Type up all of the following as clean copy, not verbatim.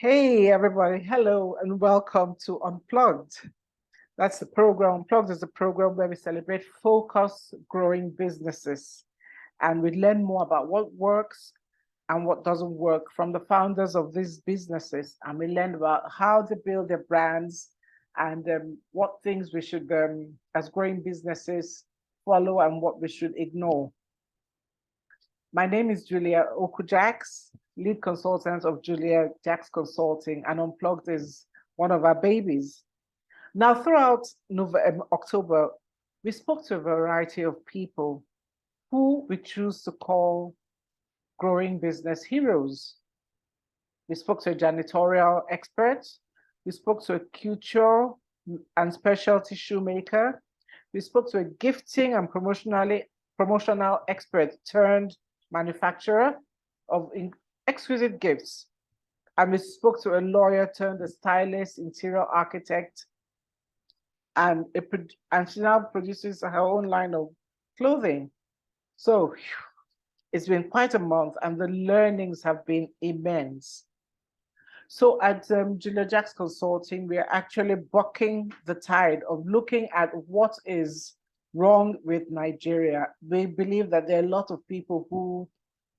Hey, everybody. Hello, and welcome to Unplugged. That's the program. Unplugged is the program where we celebrate focus growing businesses and we learn more about what works and what doesn't work from the founders of these businesses. And we learn about how they build their brands and what things we should, as growing businesses, follow and what we should ignore. My name is Julia Okujax, lead consultant of Julia Jax Consulting, and Unplugged is one of our babies. Now, throughout October, we spoke to a variety of people who we choose to call growing business heroes. We spoke to a janitorial expert. We spoke to a couture and specialty shoemaker. We spoke to a gifting and promotional expert turned manufacturer of exquisite gifts. And we spoke to a lawyer turned a stylist, interior architect, and she now produces her own line of clothing. So it's been quite a month and the learnings have been immense. So at Julia Jax Consulting, we are actually bucking the tide of looking at what is wrong with Nigeria. We believe that there are a lot of people who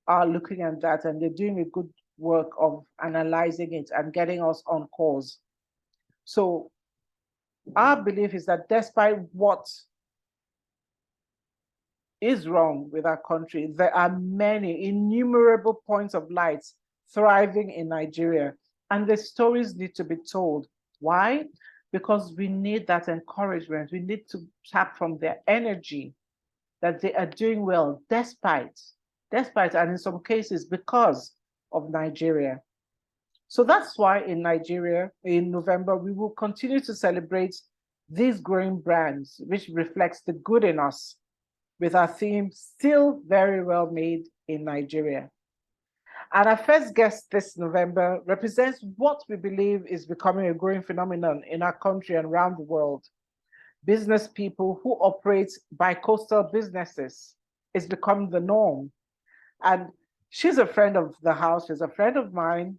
are looking at that and they're doing a good work of analyzing it and getting us on course. So our belief is that despite what is wrong with our country, there are many innumerable points of light thriving in Nigeria, and the stories need to be told. Why? Because we need that encouragement. We need to tap from their energy that they are doing well despite, and in some cases, because of Nigeria. So that's why in Nigeria, in November, we will continue to celebrate these growing brands, which reflects the good in us, with our theme still very well made in Nigeria. And our first guest this November represents what we believe is becoming a growing phenomenon in our country and around the world. Business people who operate bi-coastal businesses is becoming the norm. And she's a friend of the house, she's a friend of mine.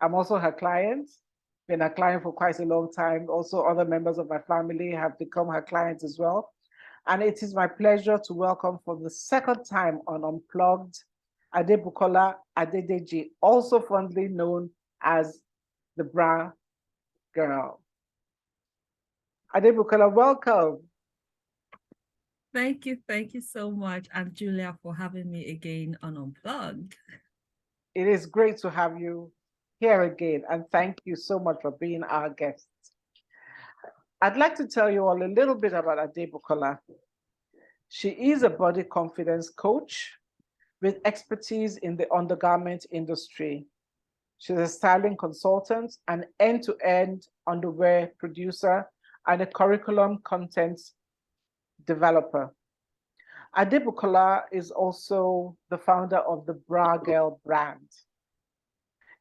I'm also her client, been a client for quite a long time. Also, other members of my family have become her clients as well. And it is my pleasure to welcome for the second time on Unplugged, Adebukola Adedeji, also fondly known as the Bra Girl. Adebukola, welcome. Thank you so much, and Julia, for having me again on Unplugged. It is great to have you here again, and thank you so much for being our guest. I'd like to tell you all a little bit about Adebukola. She is a body confidence coach with expertise in the undergarment industry. She's a styling consultant, an end-to-end underwear producer, and a curriculum content developer. Adebukola is also the founder of the Bra Girl brand.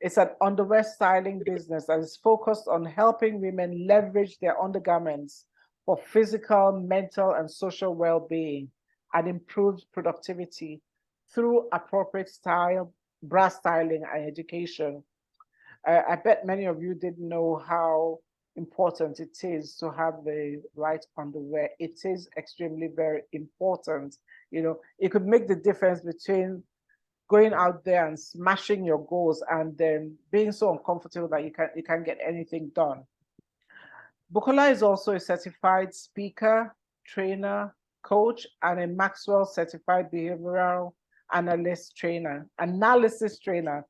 It's an underwear styling business that is focused on helping women leverage their undergarments for physical, mental, and social well-being and improved productivity through appropriate style, bra styling, and education. I bet many of you didn't know how important it is to have the right underwear. It is extremely very important. You know, it could make the difference between going out there and smashing your goals and then being so uncomfortable that you can't get anything done. Bukola is also a certified speaker, trainer, coach, and a Maxwell certified behavioral analysis trainer.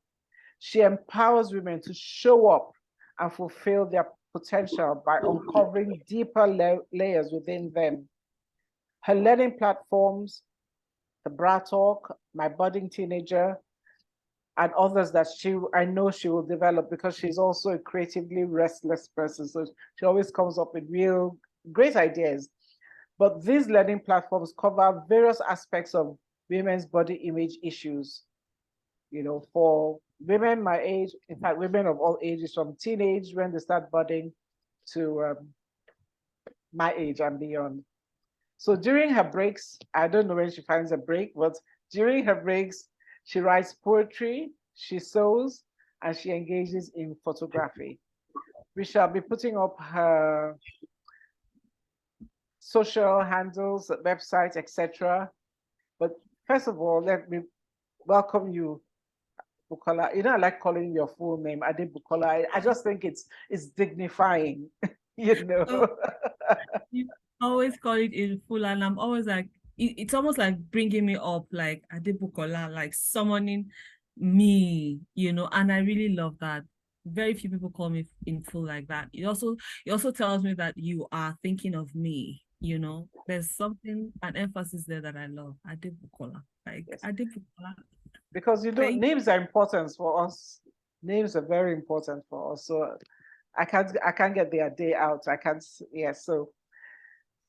She empowers women to show up and fulfill their potential by uncovering deeper layers within them. Her learning platforms, the Bra Talk, My Budding Teenager, and others that I know she will develop because she's also a creatively restless person. So she always comes up with real great ideas. But these learning platforms cover various aspects of women's body image issues. You know, for women my age, in fact, women of all ages, from teenage when they start budding to my age and beyond. So during her breaks, I don't know when she finds a break, but during her breaks, she writes poetry, she sews, and she engages in photography. We shall be putting up her social handles, website, etc. But first of all, let me welcome you, Bukola. You know, I like calling your full name, Adebukola. I just think it's dignifying, you know. So you always call it in full, and I'm always like, it's almost like bringing me up, like Adebukola, like summoning me, and I really love that. Very few people call me in full like that. It also tells me that you are thinking of me, There's something, an emphasis there that I love. Adebukola, like Yes. Adebukola. Because names are important for us. Names are very important for us. So I can't get their day out. I can't. Yeah. So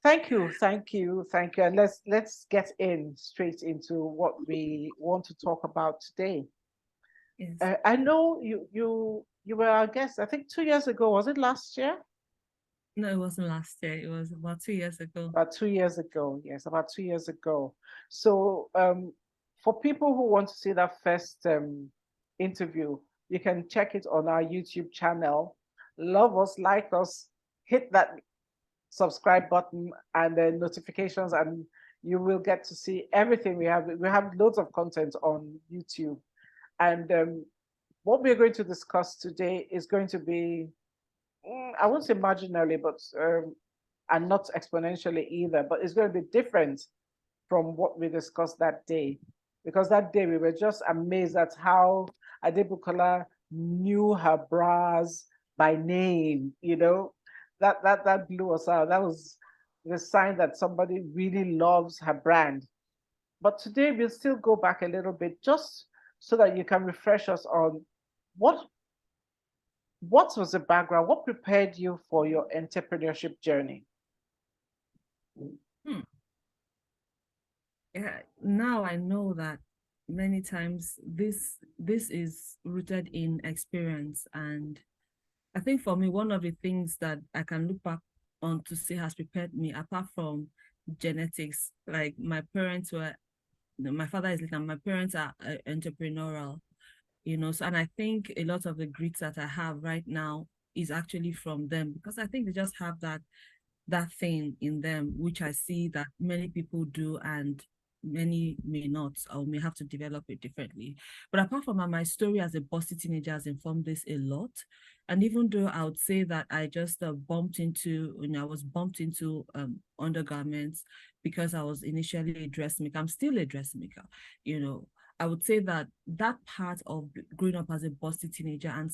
thank you, thank you, thank you. And let's get in straight into what we want to talk about today. Yes. I know you were our guest. I think 2 years ago. Was it last year? No, it wasn't last year. It was about 2 years ago. About 2 years ago. Yes, about 2 years ago. So for people who want to see that first interview, you can check it on our YouTube channel. Love us, like us, hit that subscribe button and the notifications, and you will get to see everything we have. We have loads of content on YouTube. And what we're going to discuss today is going to be, I won't say marginally, but and not exponentially either, but it's going to be different from what we discussed that day. Because that day we were just amazed at how Adebukola knew her bras by name, that blew us out. That was the sign that somebody really loves her brand. But today we'll still go back a little bit just so that you can refresh us on what was the background, what prepared you for your entrepreneurship journey. Hmm. Yeah, now I know that many times this is rooted in experience, and I think for me, one of the things that I can look back on to say has prepared me, apart from genetics, like my parents were, my father is little, my parents are entrepreneurial, so, and I think a lot of the grit that I have right now is actually from them, because I think they just have that thing in them, which I see that many people do and many may not, or may have to develop it differently. But apart from that, my story as a bossy teenager has informed this a lot. And even though I would say that I just I was bumped into undergarments because I was initially a dressmaker. I'm still a dressmaker, I would say that that part of growing up as a bossy teenager and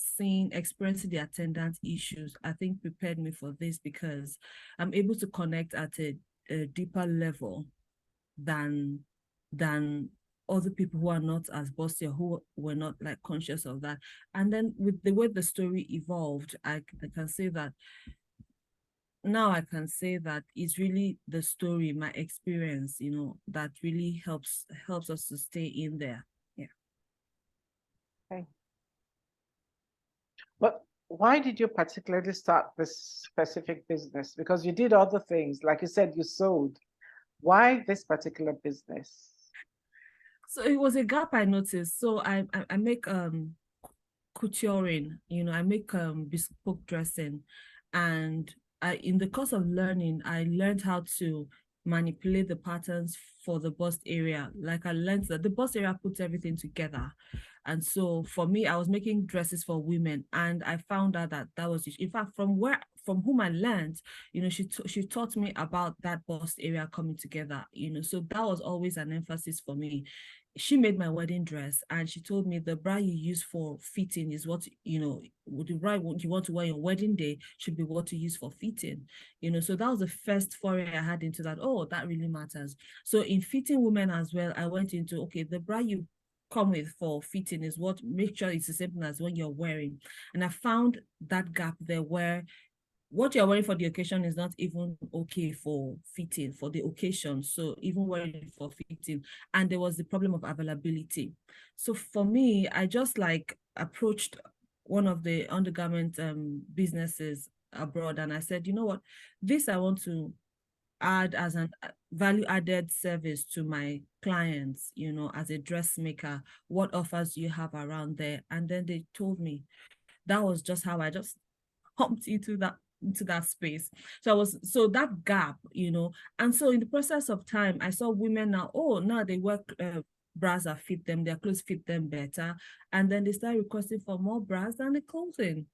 experiencing the attendance issues, I think prepared me for this, because I'm able to connect at a deeper level than other people who are not as bossy or who were not like conscious of that. And then with the way the story evolved, I can say that now I can say that it's really the story, my experience, that really helps us to stay in there. Yeah. Okay. But why did you particularly start this specific business? Because you did other things, like you said, you sold. Why this particular business? So it was a gap I noticed. So I make couturiering, I make bespoke dressing, and in the course of learning, I learned how to manipulate the patterns for the bust area. Like I learned that the bust area puts everything together. And so for me, I was making dresses for women, and I found out that was, in fact, from whom I learned, she taught me about that bust area coming together, so that was always an emphasis for me. She made my wedding dress, and she told me the bra you use for fitting is what, the bra you want to wear your wedding day should be what you use for fitting, so that was the first foray I had into that. Oh, that really matters. So in fitting women as well, I went into, okay, the bra you come with for fitting is what, make sure it's the same as when you're wearing. And I found that gap there, where what you're wearing for the occasion is not even okay for fitting for the occasion. So even wearing it for fitting, and there was the problem of availability. So for me, I just like approached one of the undergarment businesses abroad, and I said, you know what, this I want to add as an value added service to my clients, you know, as a dressmaker, what offers do you have around there? And then they told me. That was just how I just pumped into that space. So that gap, you know, and so in the process of time, I saw women now, oh, now they wear bras that fit them, their clothes fit them better. And then they start requesting for more bras than the clothing.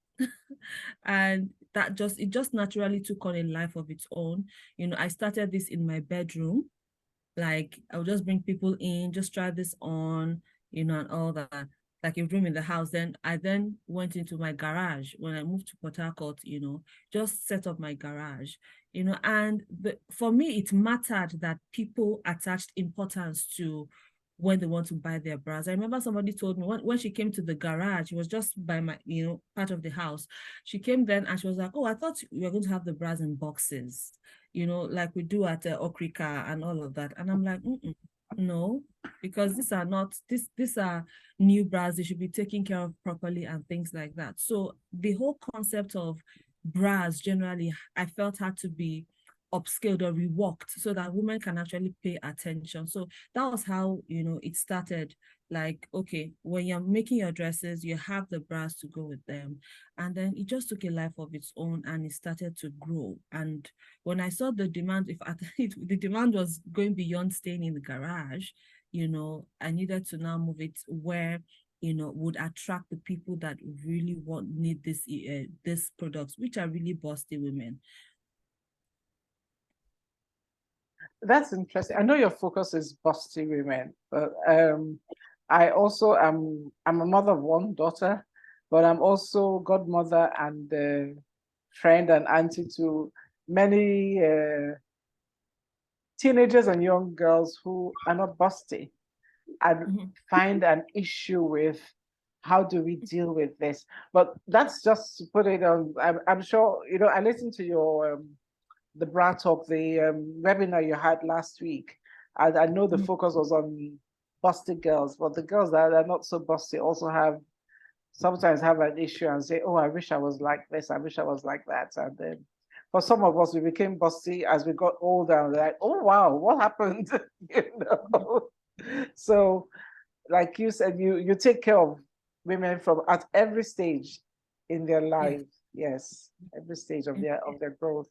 And it just naturally took on a life of its own. You know, I started this in my bedroom. Like I'll just bring people in, just try this on, you know, and all that. Like a room in the house. Then I went into my garage when I moved to Port Harcourt, you know, just set up my garage, you know, and for me, it mattered that people attached importance to when they want to buy their bras. I remember somebody told me when she came to the garage, it was just by my, you know, part of the house. She came then and she was like, oh, I thought we were going to have the bras in boxes, you know, like we do at Okrika and all of that. And I'm like, no, because these are not, these are new bras. They should be taken care of properly and things like that. So the whole concept of bras generally, I felt had to be upscaled or reworked so that women can actually pay attention. So that was how, you know, it started. Like, okay, when you're making your dresses, you have the bras to go with them. And then it just took a life of its own and it started to grow. And when I saw the demand, the demand was going beyond staying in the garage, you know, I needed to now move it where, you know, would attract the people that really need this products, which are really busty women. That's interesting. I know your focus is busty women, but I also I'm a mother of one daughter, but I'm also godmother and friend and auntie to many teenagers and young girls who are not busty and find an issue with how do we deal with this. But that's just to put it on. I'm sure you know. I listened to your the Bra Talk, the webinar you had last week. I know the focus was on busty girls, but the girls that are not so busty also sometimes have an issue and say, oh, I wish I was like this, I wish I was like that. And then for some of us, we became busty as we got older and like, oh, wow, what happened? You know? So, like you said, you take care of women from at every stage in their lives. Yes, every stage of their growth.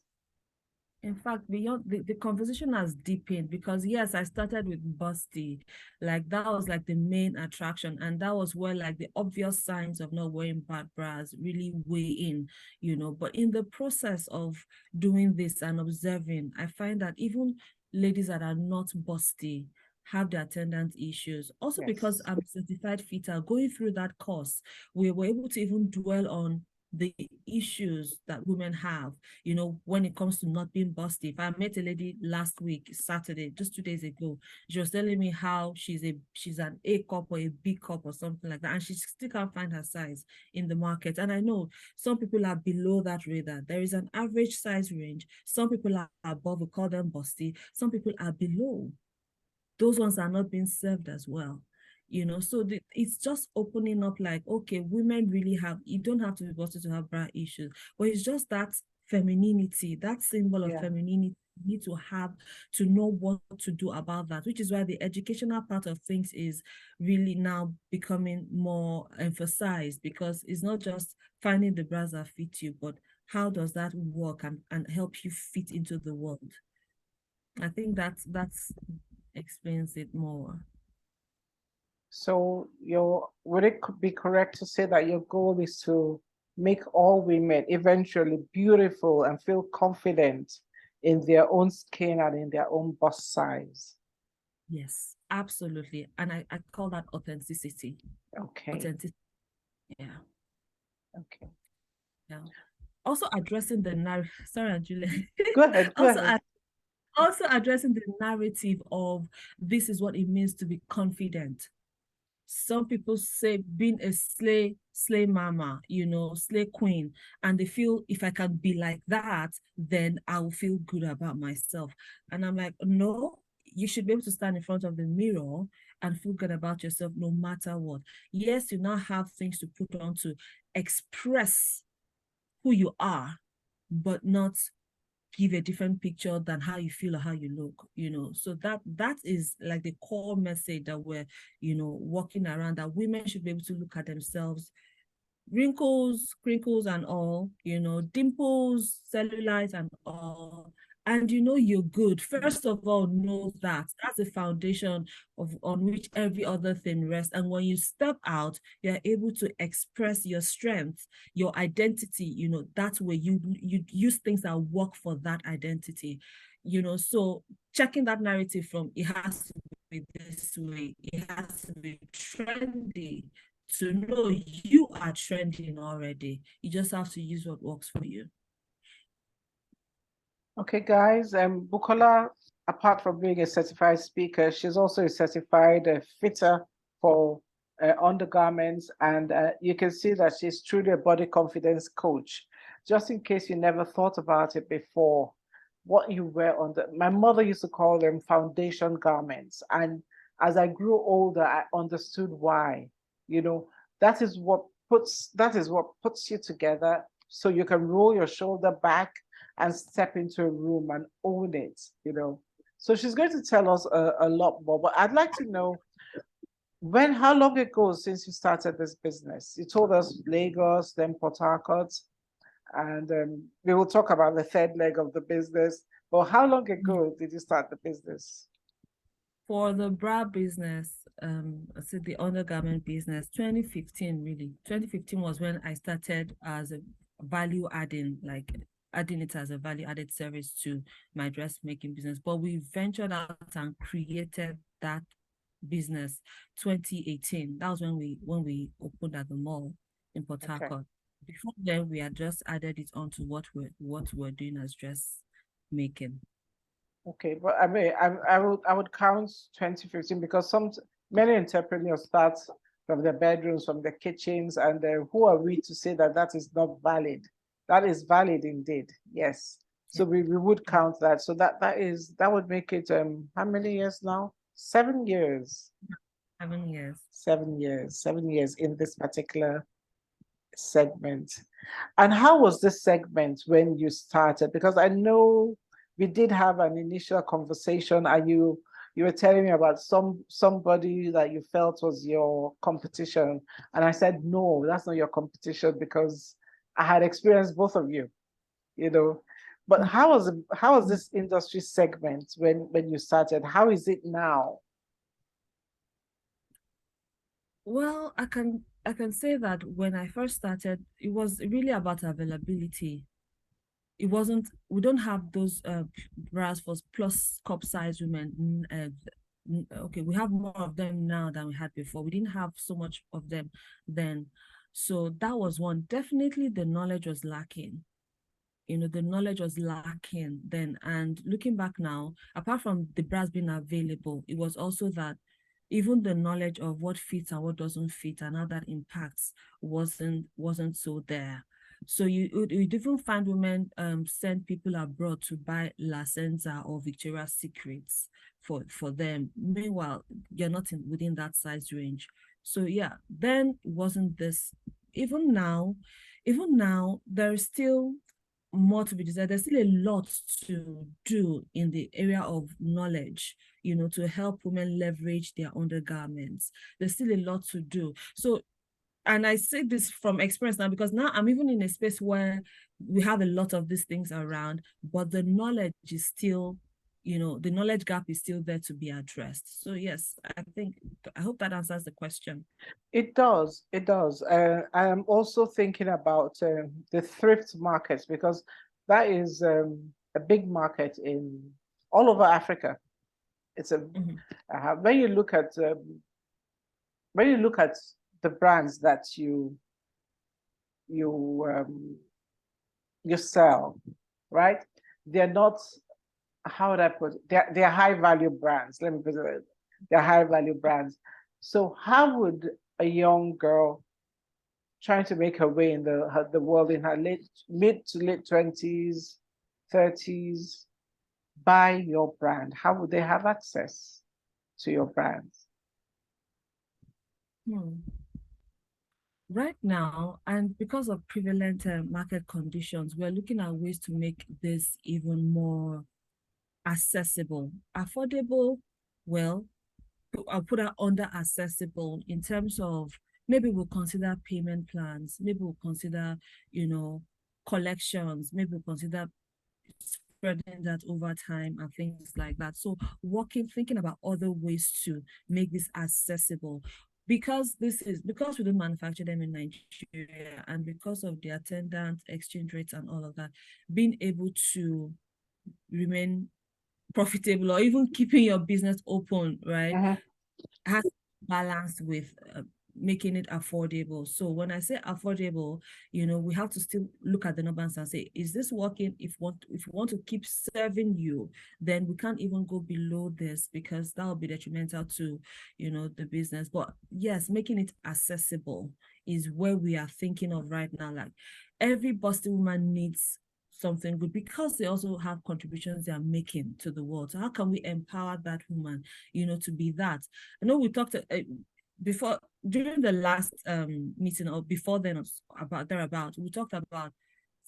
In fact, beyond the conversation has deepened because yes, I started with busty, like that was like the main attraction, and that was where like the obvious signs of not wearing bad bras really weigh in, you know. But in the process of doing this and observing, I find that even ladies that are not busty have their attendant issues. Also, because I'm a certified fitter, going through that course, we were able to even dwell on the issues that women have, you know, when it comes to not being busty. If I met a lady last week, Saturday, just 2 days ago, she was telling me how she's an A cup or a B cup or something like that, and she still can't find her size in the market. And I know some people are below that radar. There is an average size range. Some people are above, we call them busty. Some people are below. Those ones are not being served as well, you know. So it's just opening up like, okay, women really have, you don't have to be busted to have bra issues, but it's just that femininity, that symbol of femininity, you need to have to know what to do about that, which is why the educational part of things is really now becoming more emphasized, because it's not just finding the bras that fit you, but how does that work and help you fit into the world. I think that's explains it more. So would it be correct to say that your goal is to make all women eventually beautiful and feel confident in their own skin and in their own bust size? Yes, absolutely. And I call that authenticity. Okay. Authenticity. Yeah. Okay. Yeah. Also addressing the narrative. Sorry, Julia. Go ahead. Go ahead. Also addressing the narrative of this is what it means to be confident. Some people say being a slay mama, you know, slay queen, and they feel if I can be like that, then I'll feel good about myself. And I'm like, no, you should be able to stand in front of the mirror and feel good about yourself no matter what. Yes, you now have things to put on to express who you are, but not give a different picture than how you feel or how you look, So that is like the core message that we're, walking around, that women should be able to look at themselves, wrinkles, crinkles and all, dimples, cellulite and all. And you're good. First of all, know that that's the foundation on which every other thing rests. And when you step out, you're able to express your strength, your identity, that's where you use things that work for that identity. So checking that narrative from it has to be this way, it has to be trendy, to know you are trending already. You just have to use what works for you. Okay, guys, Bukola, apart from being a certified speaker, she's also a certified fitter for undergarments, and you can see that she's truly a body confidence coach. Just in case you never thought about it before, what you wear my mother used to call them foundation garments, and as I grew older, I understood why. That is what puts you together, so you can roll your shoulder back and step into a room and own it. So she's going to tell us a lot more, but I'd like to know how long ago since you started this business? You told us Lagos, then Port Harcourt, and we will talk about the third leg of the business. But how long ago did you start the business? For the bra business, I said the undergarment business, 2015 really. 2015 was when I started as a value adding, like adding it as a value added service to my dressmaking business. But we ventured out and created that business 2018. That was when we opened at the mall in Port Harcourt. Okay. Before then, we had just added it onto what we're doing as dressmaking. Okay, but I mean, I would count 2015 because many entrepreneurs start from their bedrooms, from their kitchens, and who are we to say that that is not valid? That is valid indeed, yes. So we would count that. So that would make it how many years now? 7 years. 7 years. 7 years. 7 years in this particular segment. And how was this segment when you started? Because I know we did have an initial conversation, and you were telling me about somebody that you felt was your competition, and I said no, that's not your competition, because I had experienced both of you. But how was this industry segment when you started? How is it now? Well, I can say that when I first started, it was really about availability. We don't have those bras for plus cup size women. Okay, we have more of them now than we had before. We didn't have so much of them then. So that was one. Definitely the knowledge was lacking. The knowledge was lacking then. And looking back now, apart from the bras being available, it was also that even the knowledge of what fits and what doesn't fit and how that impacts wasn't so there. So you'd even find women send people abroad to buy La Senza or Victoria's Secrets for them. Meanwhile, you're not within that size range. So yeah, then it wasn't this. Even now, there's still more to be desired. There's still a lot to do in the area of knowledge, to help women leverage their undergarments. There's still a lot to do. So, and I say this from experience now, because now I'm even in a space where we have a lot of these things around, but the knowledge is still, the knowledge gap is still there to be addressed. So yes, I hope that answers the question. It does. I am also thinking about the thrift markets, because that is a big market in all over Africa. It's when you look at the brands that you sell, right? They're not, how would I put it? They're high value brands. Let me put it. They're high value brands. So how would a young girl trying to make her way in the world in her mid to late 20s, 30s, buy your brand? How would they have access to your brand? Right now, and because of prevalent market conditions, we're looking at ways to make this even more accessible. Affordable, well, I'll put that under accessible in terms of maybe we'll consider payment plans, maybe we'll consider, collections, maybe we'll consider spreading that over time and things like that. So thinking about other ways to make this accessible. Because we don't manufacture them in Nigeria, and because of the attendant exchange rates and all of that, being able to remain profitable or even keeping your business open, right, has balance with making it affordable. So when I say affordable, we have to still look at the numbers and say, is this working? If we want to keep serving you, then we can't even go below this, because that will be detrimental to the business. But yes, making it accessible is where we are thinking of right now. Like, every Boston woman needs something good, because they also have contributions they are making to the world. So how can we empower that woman, to be that? I know we talked before, during the last meeting, or before then, about we talked about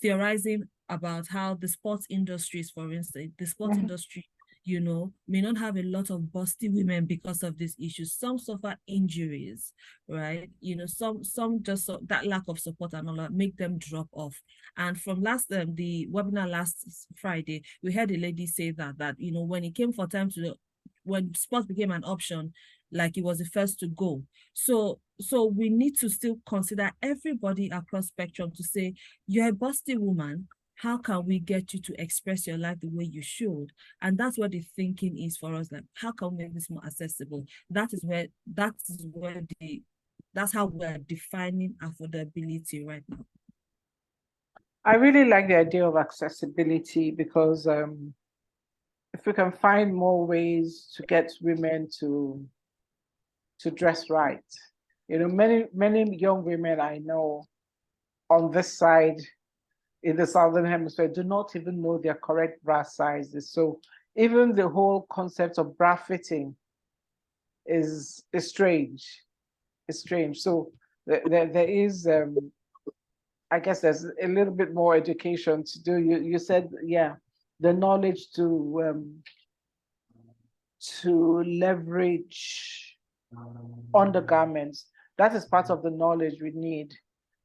theorizing about how the sports industries, for instance, the sports industry, may not have a lot of busty women because of these issues. Some suffer injuries, right? Some just that lack of support and all that make them drop off. And from the webinar last Friday, we heard a lady say that when it came for time when sports became an option, like, it was the first to go. So we need to still consider everybody across spectrum to say, you're a busty woman, how can we get you to express your life the way you should? And that's what the thinking is for us. Like, how can we make this more accessible? That's how we're defining affordability right now. I really like the idea of accessibility, because if we can find more ways to get women to dress right, many young women I know on this side in the Southern Hemisphere do not even know their correct bra sizes. So even the whole concept of bra fitting is strange. It's strange. So there is, I guess there's a little bit more education to do. You said, yeah, the knowledge to leverage undergarments. That is part of the knowledge we need,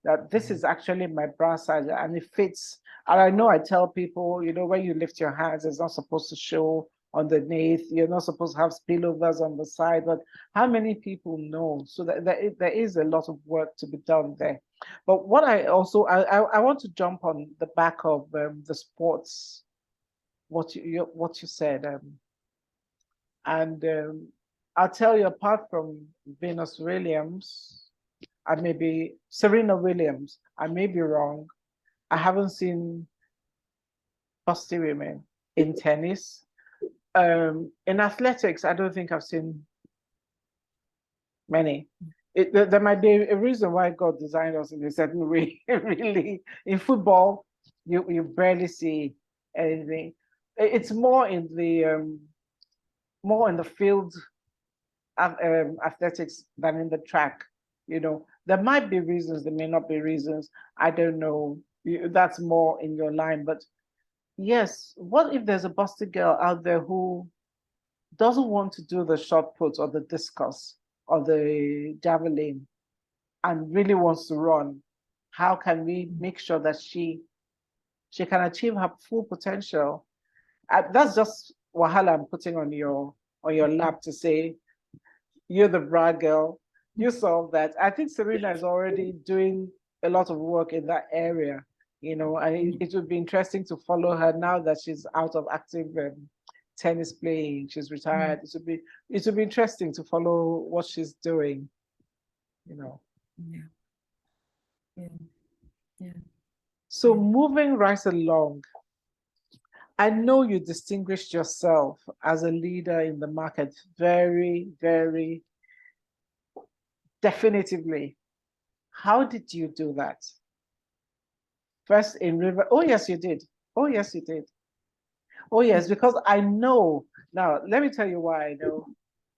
that this is actually my bra size and it fits. And I know I tell people, when you lift your hands, it's not supposed to show underneath. You're not supposed to have spillovers on the side. But how many people know? So that there is a lot of work to be done there. But what I want to jump on the back of the sports, what you said, and I'll tell you, apart from Venus Williams, I may be Serena Williams, I may be wrong. I haven't seen busty women in tennis. In athletics, I don't think I've seen many. There might be a reason why God designed us in a certain way. Really, in football, you barely see anything. It's more in the field athletics than in the track. There might be reasons, there may not be reasons. I don't know. That's more in your line. But yes, what if there's a busted girl out there who doesn't want to do the shot put or the discus or the javelin and really wants to run? How can we make sure that she can achieve her full potential? That's just wahala I'm putting on your lap to say, you're the brad girl, you solve that. I think Serena is already doing a lot of work in that area, and it would be interesting to follow her now that she's out of active tennis playing. She's retired. It would be interesting to follow what she's doing, Yeah. Yeah. Yeah. So moving right along, I know you distinguished yourself as a leader in the market very, very definitively. How did you do that? First in River. Oh, yes, you did. Oh, yes, you did. Oh, yes, because I know. Now, let me tell you why I know.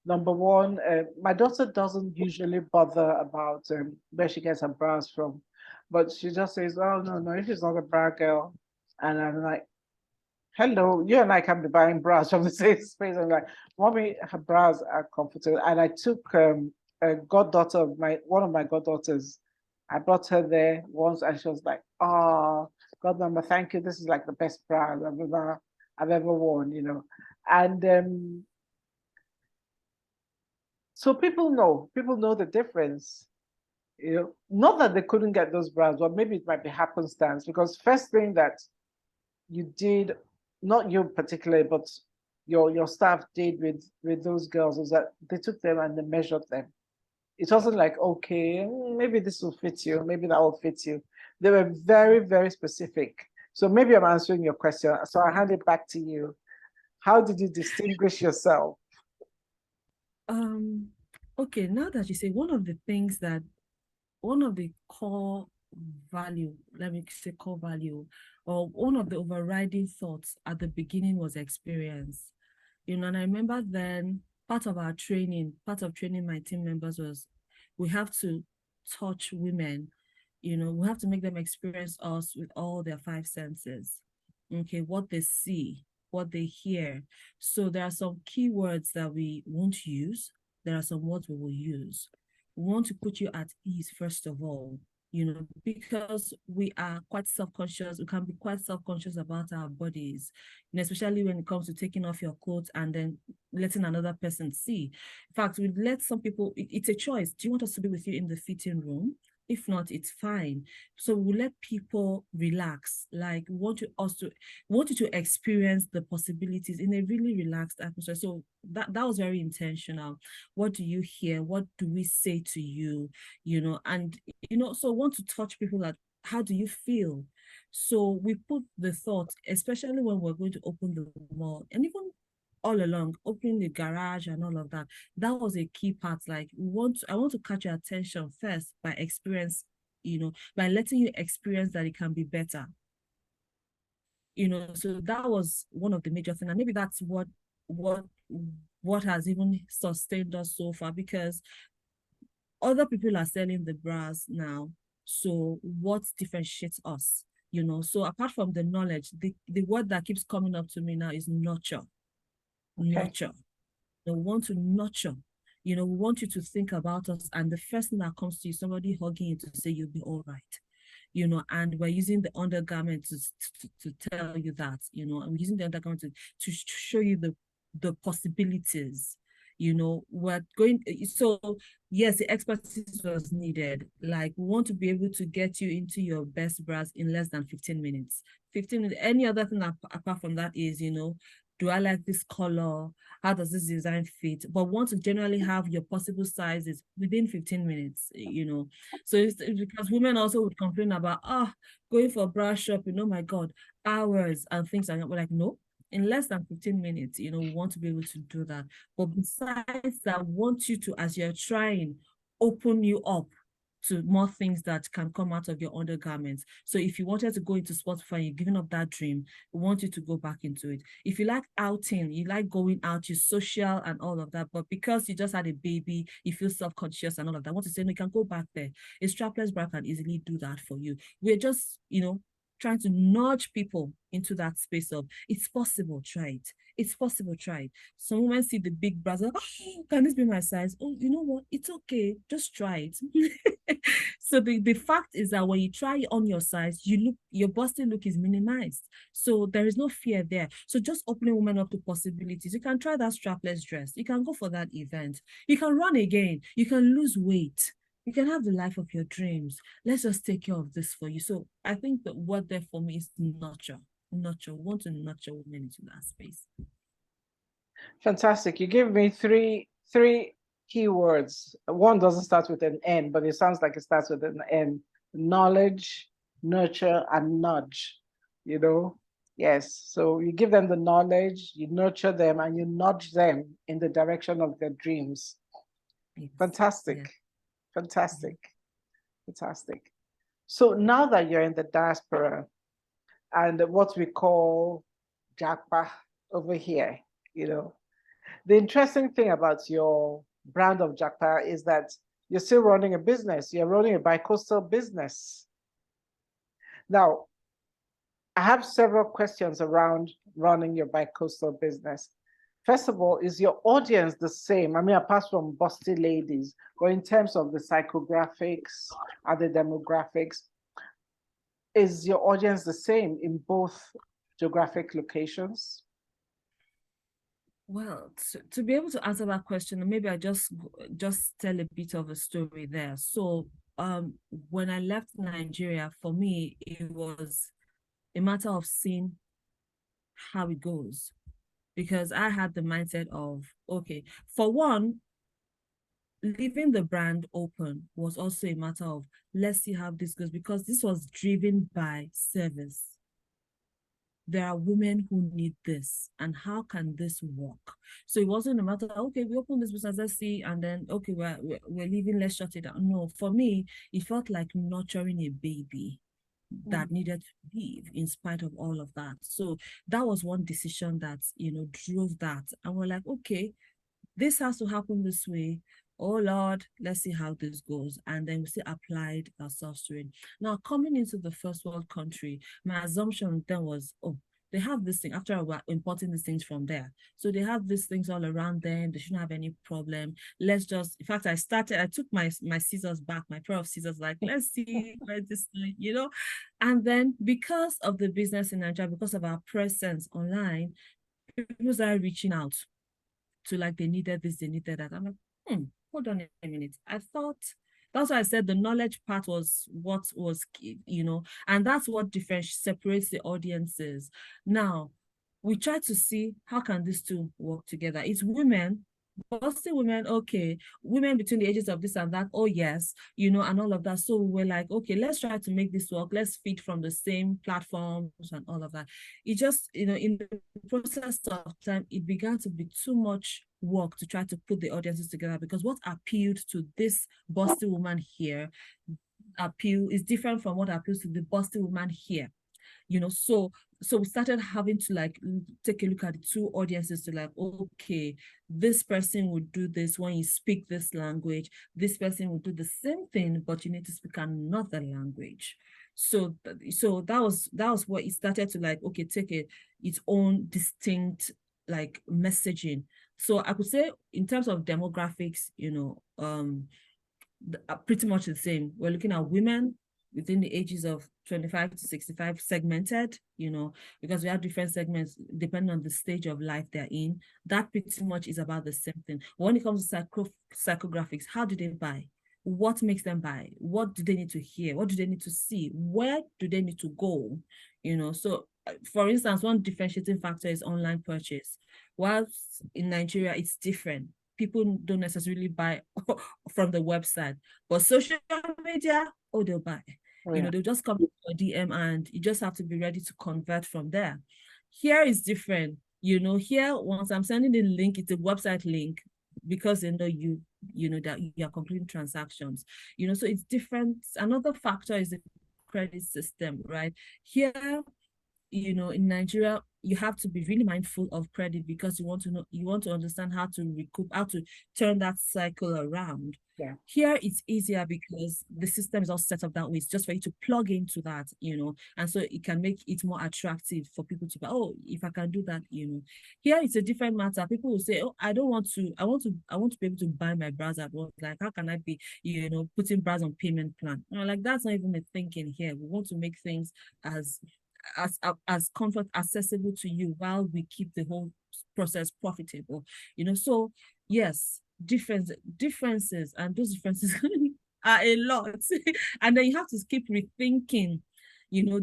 Number one, my daughter doesn't usually bother about where she gets her bras from, but she just says, "Oh no, no, if it's not a bra girl," and I'm like, "Hello, you and I can be buying bras from the same space." I'm like, "Mommy, her bras are comfortable." And I took a goddaughter of one of my goddaughters. I brought her there once, and she was like, "Oh, godmama, thank you. This is like the best bra I've ever worn," you know, and so people know the difference. You know, not that they couldn't get those brands, but maybe it might be happenstance because first thing that you did, not you particularly, but your staff did with those girls was that they took them and they measured them. It wasn't like, okay, maybe this will fit you, maybe that will fit you. They were very, very specific. So maybe I'm answering your question. So I hand it back to you. How did you distinguish yourself? Um, okay, now that you say one of the core value, let me say core value, or one of the overriding thoughts at the beginning was experience. And I remember then part of training my team members was we have to touch women, we have to make them experience us with all their five senses. Okay, what they see, what they hear. So there are some keywords that we won't use. There are some words we will use. We want to put you at ease, first of all, because we are quite self-conscious. We can be quite self-conscious about our bodies, especially when it comes to taking off your coat and then letting another person see. In fact, we let some people, it's a choice. Do you want us to be with you in the fitting room? If not, it's fine. So we let people relax. Like want you to experience the possibilities in a really relaxed atmosphere. So that was very intentional. What do you hear? What do we say to you? And so want to touch people that how do you feel? So we put the thought, especially when we're going to open the mall, and even all along, opening the garage and all of that. That was a key part. Like I want to catch your attention first by experience, by letting you experience that it can be better. So that was one of the major things. And maybe that's what what has even sustained us so far, because other people are selling the bras now. So what differentiates us? So apart from the knowledge, the word that keeps coming up to me now is nurture. Okay. Nurture. They want to nurture. We want you to think about us. And the first thing that comes to you, somebody hugging you to say you'll be all right. And we're using the undergarment to tell you that, and we're using the undergarment to show you the possibilities. We're going, so yes, the expertise was needed. Like, we want to be able to get you into your best bras in less than 15 minutes. 15 minutes. Any other thing apart from that is, do I like this color? How does this design fit? But want to generally have your possible sizes within 15 minutes. So it's because women also would complain about, going for bra shopping, oh my God, hours and things like that. We're like, no, in less than 15 minutes, we want to be able to do that. But besides that, want you to, as you're trying, open you up to more things that can come out of your undergarments. So if you wanted to go into Spotify, you're giving up that dream, we want you to go back into it. If you like outing, you like going out, you're social and all of that, but because you just had a baby, you feel self-conscious and all of that, I want to say, no, you can go back there. A strapless bra can easily do that for you. We're just, trying to nudge people into that space of, it's possible, try it. It's possible, try it. Some women see the big bras, oh, can this be my size? Oh, you know what? It's okay. Just try it. So the fact is that when you try on your size, your busty look is minimized. So there is no fear there. So just opening women up to possibilities. You can try that strapless dress. You can go for that event. You can run again. You can lose weight. You can have the life of your dreams. Let's just take care of this for you. So I think the word there for me is nurture. Nurture. We want to nurture women into that space. Fantastic. You give me three keywords. One doesn't start with an N, but it sounds like it starts with an N. Knowledge, nurture, and nudge. You know? Yes. So you give them the knowledge, you nurture them, and you nudge them in the direction of their dreams. Yes. Fantastic. Yes. Fantastic. Fantastic. So now that you're in the diaspora and what we call Japa over here, you know, The interesting thing about your brand of Jakarta is that you're still running a business. You're running a bi-coastal business. Now, I have several questions around running your bi-coastal business. First of all, is your audience the same? I mean, apart from busty ladies, but in terms of the psychographics and the demographics, is your audience the same in both geographic locations? Well, to be able to answer that question, maybe I just tell a bit of a story there. So, when I left Nigeria, for me, it was a matter of seeing how it goes, because I had the mindset of, okay, for one, leaving the brand open was also a matter of, let's see how this goes, because this was driven by service. There are women who need this, and how can this work? So it wasn't a matter of, okay, we open this business, let's see, and then, okay, we're leaving, let's shut it down. No, for me, it felt like nurturing a baby that needed to leave in spite of all of that. So that was one decision that, drove that. And we're like, okay, this has to happen this way. Oh Lord, let's see how this goes. And then we still applied ourselves to it. Now, coming into the first world country, my assumption then was, oh, they have this thing. After all, we're importing these things from there. So they have these things all around them. They shouldn't have any problem. Let's just, in fact, I took my scissors back, my pair of scissors, like, let's see where this, And then because of the business in Nigeria, because of our presence online, people started reaching out to, like, they needed this, they needed that. I'm like, hold on a minute. I thought, that's why I said the knowledge part was what was key, and that's what separates the audiences. Now, we try to see how can these two work together. It's women, mostly women, okay, women between the ages of this and that, oh yes, and all of that. So we're like, okay, let's try to make this work. Let's feed from the same platforms and all of that. It just, in the process of time, it began to be too much work to try to put the audiences together, because what appealed to this busty woman here is different from what appeals to the busty woman here. So we started having to, like, take a look at the two audiences to, like, okay, this person would do this when you speak this language, this person would do the same thing, but you need to speak another language. So that was what it started to, like, okay, take its own distinct, like, messaging. So I could say in terms of demographics, pretty much the same. We're looking at women within the ages of 25 to 65 segmented, because we have different segments depending on the stage of life they're in. That pretty much is about the same thing. When it comes to psychographics, how do they buy? What makes them buy? What do they need to hear? What do they need to see? Where do they need to go? So for instance, one differentiating factor is online purchase. Whilst in Nigeria, it's different. People don't necessarily buy from the website, but social media, oh, they'll buy. Oh, yeah. They'll just come to a DM, and you just have to be ready to convert from there. Here is different. Here, once I'm sending the link, it's a website link, because they know that you are completing transactions. So it's different. Another factor is the credit system, right? Here, in Nigeria, you have to be really mindful of credit, because you want to understand how to recoup, how to turn that cycle around. Yeah. Here it's easier because the system is all set up that way. It's just for you to plug into that, and so it can make it more attractive for people to buy. Oh, if I can do that, Here it's a different matter. People will say, oh, I want to be able to buy my browser at once. Like, how can I be, putting browser on payment plan? Like, that's not even a thinking here. We want to make things as comfort accessible to you while we keep the whole process profitable. So yes, differences, and those differences are a lot. And then you have to keep rethinking,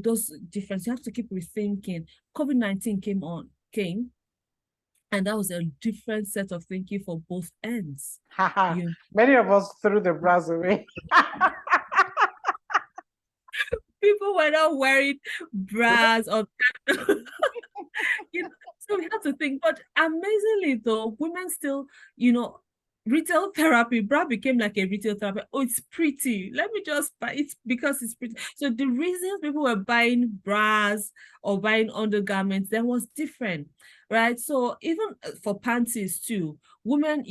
those differences. You have to keep rethinking. COVID-19 came, and that was a different set of thinking for both ends. Many of us threw the bras away. People were not wearing bras or so we have to think. But amazingly though, women still, retail therapy, bra became like a retail therapy. Oh, it's pretty. Let me just buy it because it's pretty. So the reasons people were buying bras or buying undergarments then was different. right? So even for panties too, women,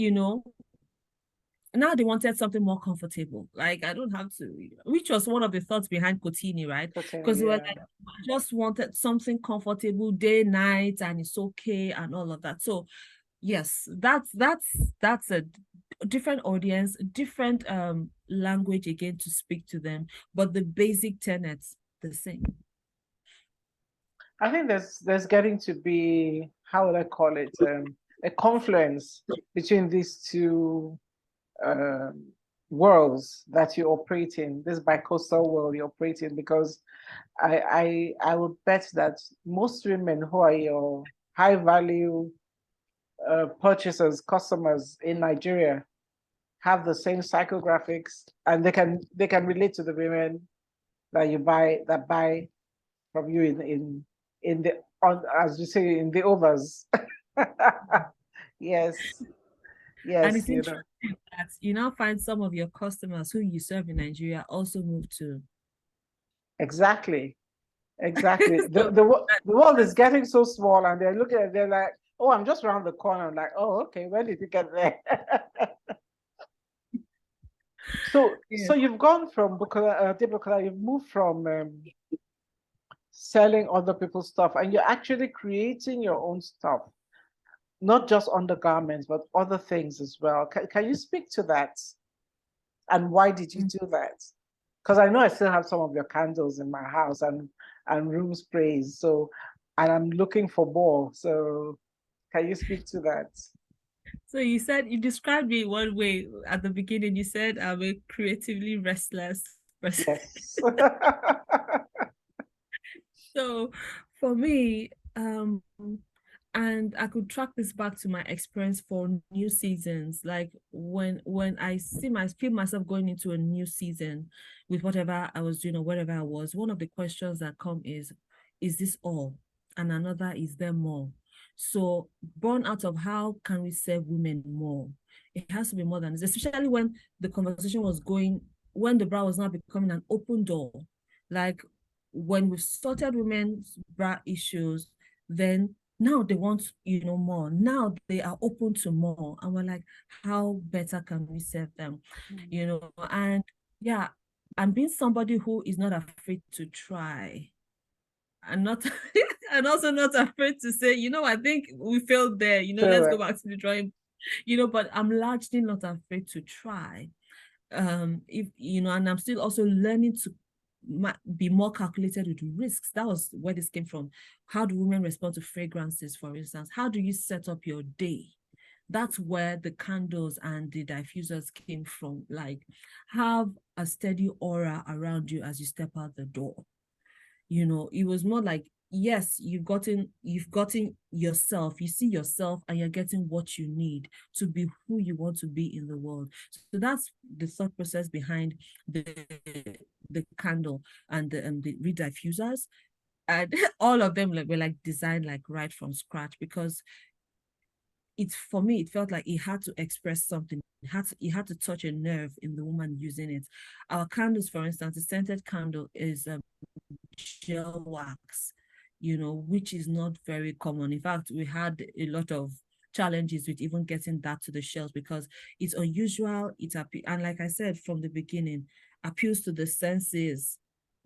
now they wanted something more comfortable. Like I don't have to, which was one of the thoughts behind Kotini, right? Because Totally, they were yeah. like, I just wanted something comfortable day, night, and it's okay and all of that. So yes, that's a different audience, different language again to speak to them, but the basic tenets the same. I think there's getting to be, how would I call it, a confluence between these two um, worlds that you operate in, this bicoastal world you operate in, because I would bet that most women who are your high value purchasers, customers in Nigeria have the same psychographics, and they can relate to the women that buy from you in the on, as you say, in the overs. Yes, And yes, it's interesting that you now find some of your customers who you serve in Nigeria also move to. exactly, exactly. So The world is getting so small, and they're looking at, they're like, oh, I'm just around the corner. I'm like, oh, okay, when did you get there? So yeah. you've gone from Adebukola, you've moved from selling other people's stuff, and you're actually creating your own stuff, not just undergarments, but other things as well. Can you speak to that? And why did you do that? Because I know I still have some of your candles in my house and room sprays. So, and I'm looking for more. So, can you speak to that? So you described me one way at the beginning. You said I'm a creatively restless person. Yes. So for me, and I could track this back to my experience for new seasons. Like when I feel myself going into a new season with whatever I was doing or whatever I was, one of the questions that come is this all? And another, is there more? So born out of how can we serve women more? It has to be more than this, especially when the conversation was going, when the bra was now becoming an open door. Like when we sorted women's bra issues, then now they want, more. Now they are open to more. And we're like, how better can we serve them? And yeah, and being somebody who is not afraid to try and not and also not afraid to say, I think we failed there, let's go Correct. back to the drawing, but I'm largely not afraid to try. If and I'm still also learning to be more calculated with risks. That was where this came from. How do women respond to fragrances, for instance? How do you set up your day? That's where the candles and the diffusers came from. Like, have a steady aura around you as you step out the door. It was more like, yes, you've gotten yourself, you see yourself, and you're getting what you need to be who you want to be in the world. So that's the thought process behind the candle and the reed diffusers. And all of them were like designed like right from scratch, because for me, it felt like it had to express something. It had to touch a nerve in the woman using it. Our candles, for instance, the scented candle is gel wax, which is not very common. In fact, we had a lot of challenges with even getting that to the shelves because it's unusual. And like I said from the beginning, appeals to the senses.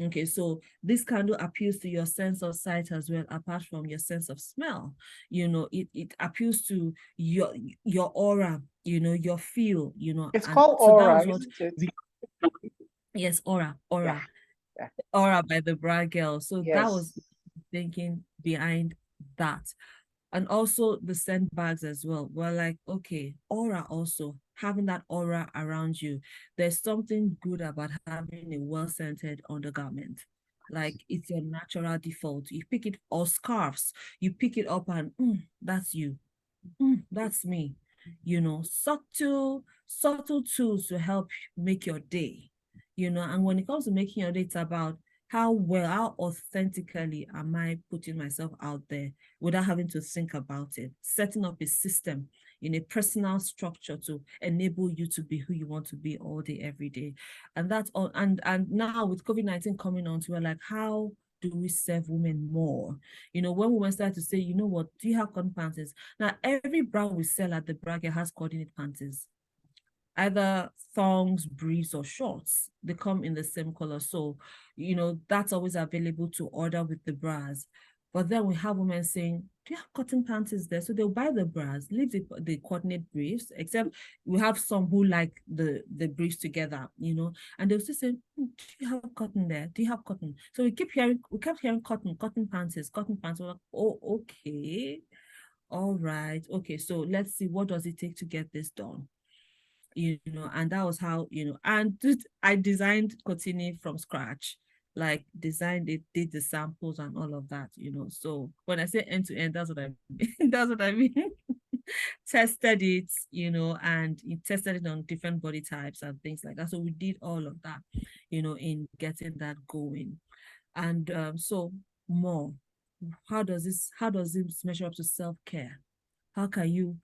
Okay, so this candle appeals to your sense of sight as well, apart from your sense of smell. It appeals to your aura, your feel, It's and called so that aura, was what isn't it? we, yes, aura, Yeah, aura. yeah, Aura by the Bra Girl. So that was yes. thinking behind that. And also the scent bags as well. We're like, okay, aura also, having that aura around you. There's something good about having a well-scented undergarment. Like it's your natural default. You pick it, or scarves, you pick it up and that's you. That's me. Subtle tools to help make your day. And when it comes to making your day, it's about how authentically am I putting myself out there without having to think about it, setting up a system in a personal structure to enable you to be who you want to be all day, every day. And that's all. And now with COVID-19 coming on, we're like, how do we serve women more? You know, when women start to say, you know what, do you have cotton panties? Now, every bra we sell at the bracket has coordinate panties, either thongs, briefs, or shorts. They come in the same color. So, you know, that's always available to order with the bras. But then we have women saying, do you have cotton panties there? So they'll buy the bras, leave the coordinate briefs, except we have some who like the briefs together, you know, and they'll still say, do you have cotton there? Do you have cotton? So we kept hearing cotton panties, cotton panties. We're like, oh, okay. All right. Okay. So let's see, what does it take to get this done? You know, and that was how, you know, and I designed Cotini from scratch, like designed it, did the samples and all of that, you know. So when I say end to end, that's what I mean. That's what I mean. Tested it, you know, and it tested it on different body types and things like that. So we did all of that, you know, in getting that going. And so more, how does this measure up to self-care? How can you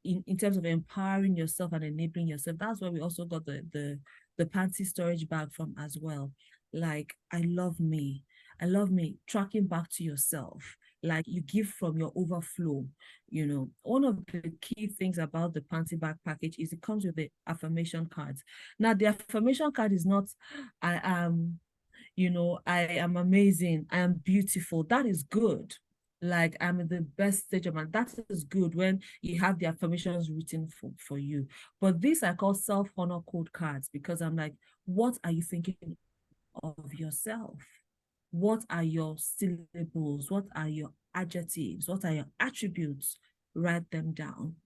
in terms of empowering yourself and enabling yourself? That's where we also got the panty storage bag from as well. Like, I love me, tracking back to yourself, like you give from your overflow. You know, one of the key things about the panty bag package is it comes with the affirmation cards. Now, the affirmation card is not, I am, you know, I am amazing, I am beautiful. That is good. Like, I'm in the best stage of my, that is good when you have the affirmations written for you. But these are called self-honor code cards, because I'm like, what are you thinking of yourself? What are your syllables? What are your adjectives? What are your attributes? Write them down.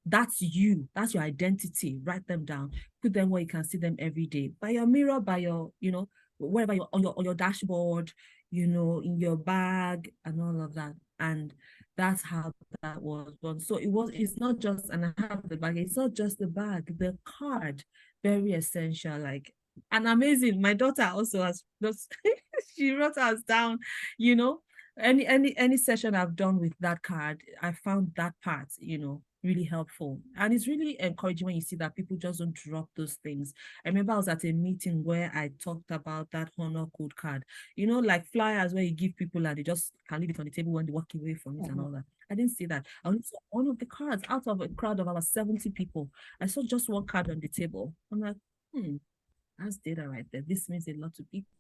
That's you, that's your identity. Write them down, put them where you can see them every day, by your mirror, by your, you know, wherever you're on your dashboard, you know, in your bag and all of that. And that's how that was done. So it's not just, and I have the bag, it's not just the bag, the card, very essential. Like, and amazing, my daughter also has just she wrote us down, you know, any session I've done with that card, I found that part, you know, really helpful. And it's really encouraging when you see that people just don't drop those things. I remember I was at a meeting where I talked about that honor code card, you know, like flyers where you give people and they just can leave it on the table when they walk away from it and all that. I didn't see that. I only saw one of the cards out of a crowd of about 70 people. I saw just one card on the table. I'm like, that's data right there. This means a lot to people.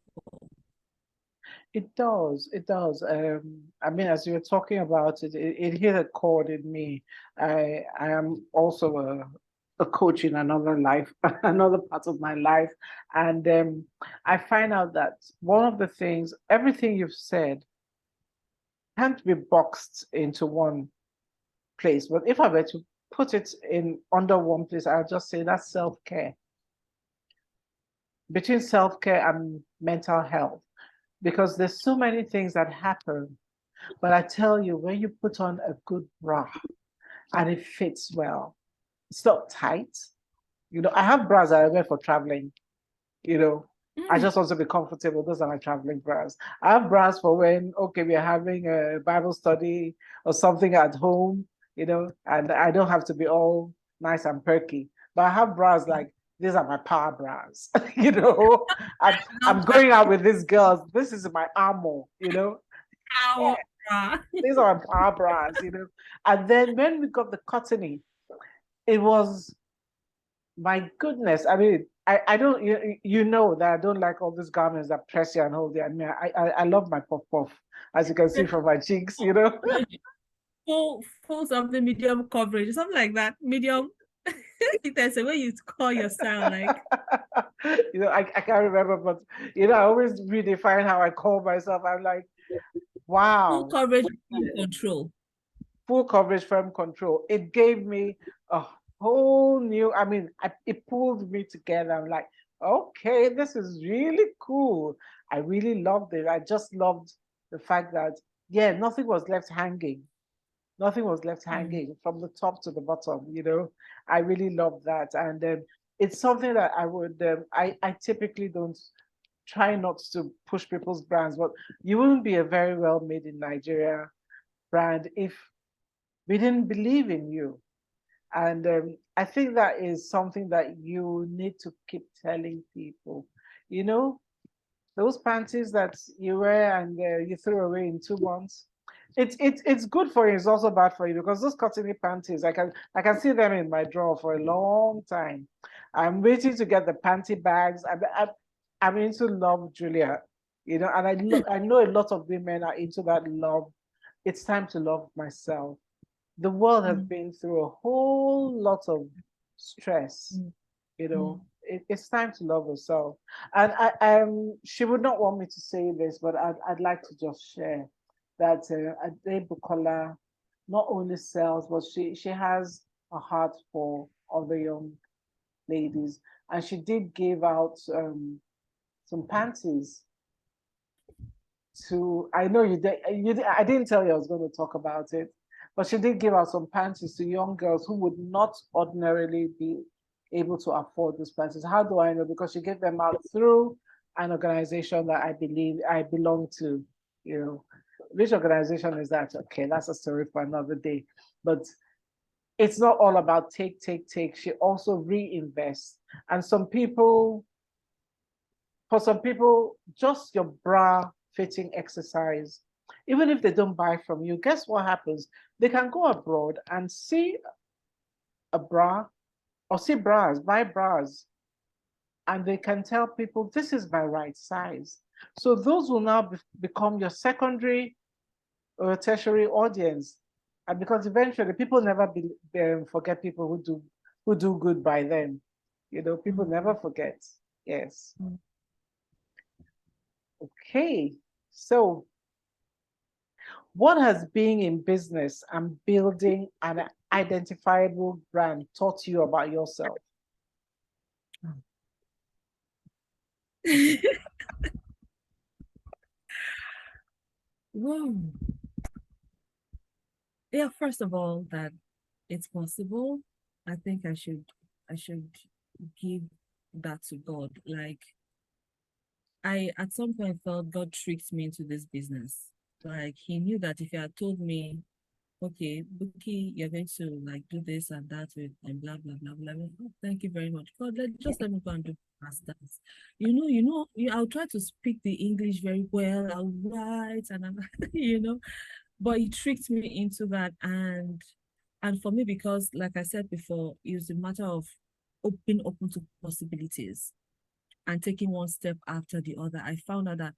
It does. It does. I mean, as you were talking about it, it hit a chord in me. I am also a coach in another life, another part of my life, and I find out that one of the things, everything you've said, can't be boxed into one place. But if I were to put it in under one place, I'll just say that's self-care. Between self-care and mental health, because there's so many things that happen. But I tell you, when you put on a good bra and it fits well, it's not tight. You know, I have bras that I wear for traveling, you know. I just want to be comfortable. Those are my traveling bras. I have bras for when, okay, we're having a Bible study or something at home, you know, and I don't have to be all nice and perky. But I have bras like, these are my power bras, you know. I'm going out with these girls. This is my armor, you know. These are power bras, you know. And then when we got the cottony, it was, my goodness. I mean, I don't, you know that I don't like all these garments that press you and hold you. I mean, I love my puff puff, as you can see from my cheeks, you know. Full something medium coverage, something like that. Medium. There's a way you call your style, like. You know, I can't remember, but you know, I always redefine how I call myself. I'm like, wow. Full coverage, firm control. Full coverage, firm control. It gave me a whole new, I mean, it pulled me together. I'm like, okay, this is really cool. I really loved it. I just loved the fact that, yeah, nothing was left hanging. Nothing was left hanging from the top to the bottom, you know. I really love that. And it's something that I would, I typically don't try not to push people's brands, but you wouldn't be a very well made in Nigeria brand if we didn't believe in you. And I think that is something that you need to keep telling people. You know, those panties that you wear and you throw away in 2 months. It's good for you. It's also bad for you because those cotton panties, I can see them in my drawer for a long time. I'm waiting to get the panty bags. I'm into love, Julia. And I know a lot of women are into that love. It's time to love myself. The world has been through a whole lot of stress. It's time to love herself. And she would not want me to say this, but I'd like to just share that Adebukola not only sells, but she has a heart for other young ladies, and she did give out some panties to. I know I didn't tell you I was going to talk about it, but she did give out some panties to young girls who would not ordinarily be able to afford these panties. How do I know? Because she gave them out through an organization that I believe I belong to. Which organization is that? Okay, that's a story for another day. But it's not all about take, take, take. She also reinvests. And for some people, just your bra fitting exercise, even if they don't buy from you, guess what happens? They can go abroad and see a bra or see bras, buy bras, and they can tell people, this is my right size. So those will now become your secondary or tertiary audience. And because eventually people never forget people who do good by them. People never forget. Yes. Okay. So what has being in business and building an identifiable brand taught you about yourself? Whoa. Yeah, first of all, that it's possible. I think I should give that to God. Like, I at some point felt God tricked me into this business. Like, he knew that if he had told me, okay, Buki, you're going to like do this and that with and blah blah blah blah. Oh, thank you very much. God, just let me go and do masters. I'll try to speak the English very well. I'll write and I'm, but he tricked me into that. And for me, because like I said before, it was a matter of being open to possibilities and taking one step after the other. I found out that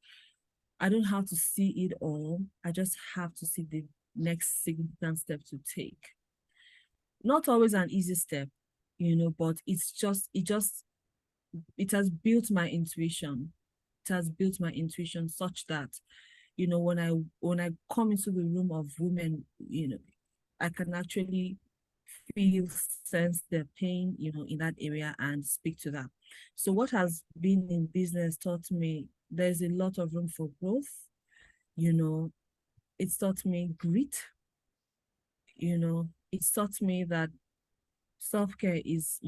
I don't have to see it all. I just have to see the next significant step to take. Not always an easy step, but it has built my intuition. It has built my intuition such that, when I come into the room of women, I can actually feel, sense their pain, in that area and speak to that. So what has been in business taught me there's a lot of room for growth. It's taught me grit. It's taught me that self-care is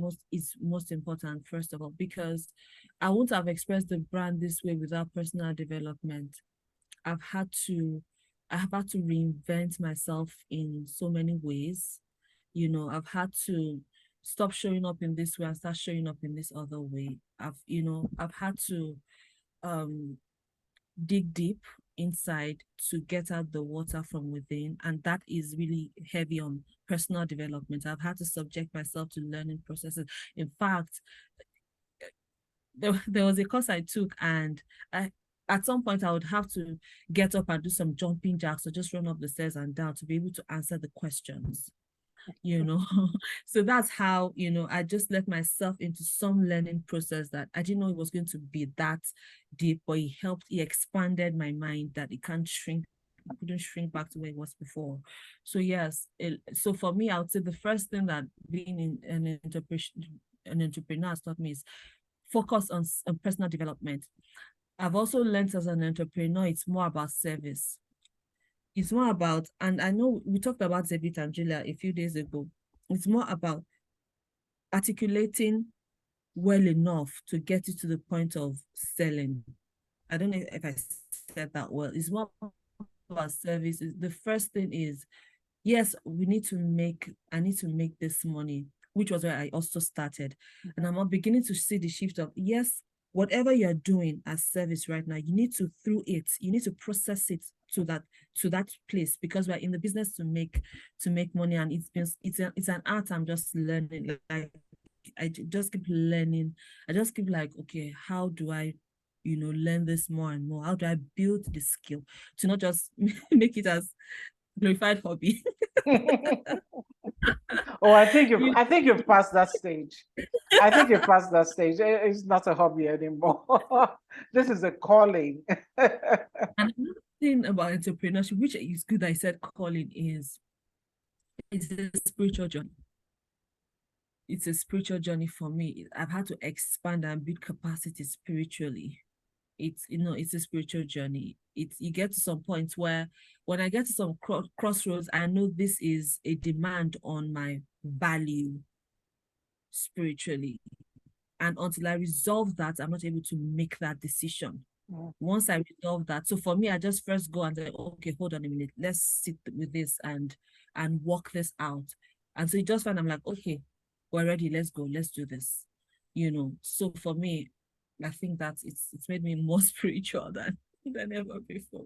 most important, first of all, because I wouldn't have expressed the brand this way without personal development. I've had to I have had to reinvent myself in so many ways. I've had to stop showing up in this way and start showing up in this other way. I've had to um dig deep inside to get out the water from within, and that is really heavy on personal development. I've had to subject myself to learning processes. In fact, there was a course I took, and at some point I would have to get up and do some jumping jacks or just run up the stairs and down to be able to answer the questions. So that's how, I just let myself into some learning process that I didn't know it was going to be that deep, but he expanded my mind that it can't shrink. I couldn't shrink back to where it was before. So yes, so for me, I would say the first thing that being in an entrepreneur has taught me is focus on personal development. I've also learned as an entrepreneur, it's more about service. It's more about, and I know we talked about Zebit and Julia a few days ago, it's more about articulating well enough to get you to the point of selling. I don't know if I said that well. It's more about service. The first thing is, yes, I need to make this money, which was where I also started. And I'm beginning to see the shift of, yes, whatever you're doing as service right now, you need to you need to process it to that place, because we're in the business to make money, and it's an art. I'm just learning. Like just keep learning. I just keep like, okay, how do I learn this more and more? How do I build the skill to not just make it as glorified hobby? Oh, I think you've passed that stage. I think you've passed that stage. It's not a hobby anymore. This is a calling. And another thing about entrepreneurship, which is good, I said calling, is it's a spiritual journey. It's a spiritual journey for me. I've had to expand and build capacity spiritually. It's a spiritual journey. You get to some point where when I get to some crossroads, I know this is a demand on my value spiritually. And until I resolve that, I'm not able to make that decision. Once I resolve that, so for me, I just first go and say, okay, hold on a minute, let's sit with this and work this out. And so you just find I'm like, okay, we're ready, let's go, let's do this. So for me, I think that it's made me more spiritual than ever before.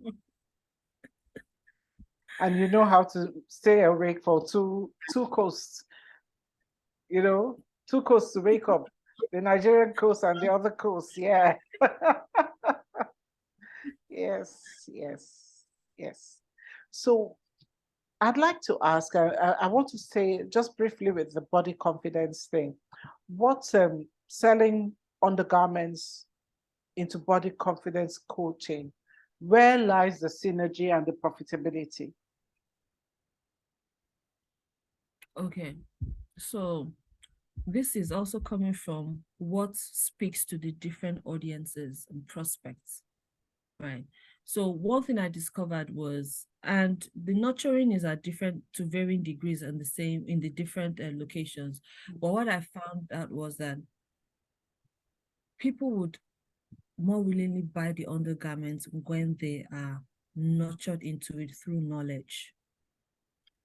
And you know how to stay awake for two coasts, two coasts to wake up, the Nigerian coast and the other coast. Yeah. Yes, yes, yes. So I'd like to ask, I want to say just briefly with the body confidence thing, what's selling undergarments into body confidence coaching? Where lies the synergy and the profitability? Okay, so this is also coming from what speaks to the different audiences and prospects, right? So one thing I discovered was, and the nurturing is at different to varying degrees and the same in the different locations. But what I found out was that people would more willingly buy the undergarments when they are nurtured into it through knowledge.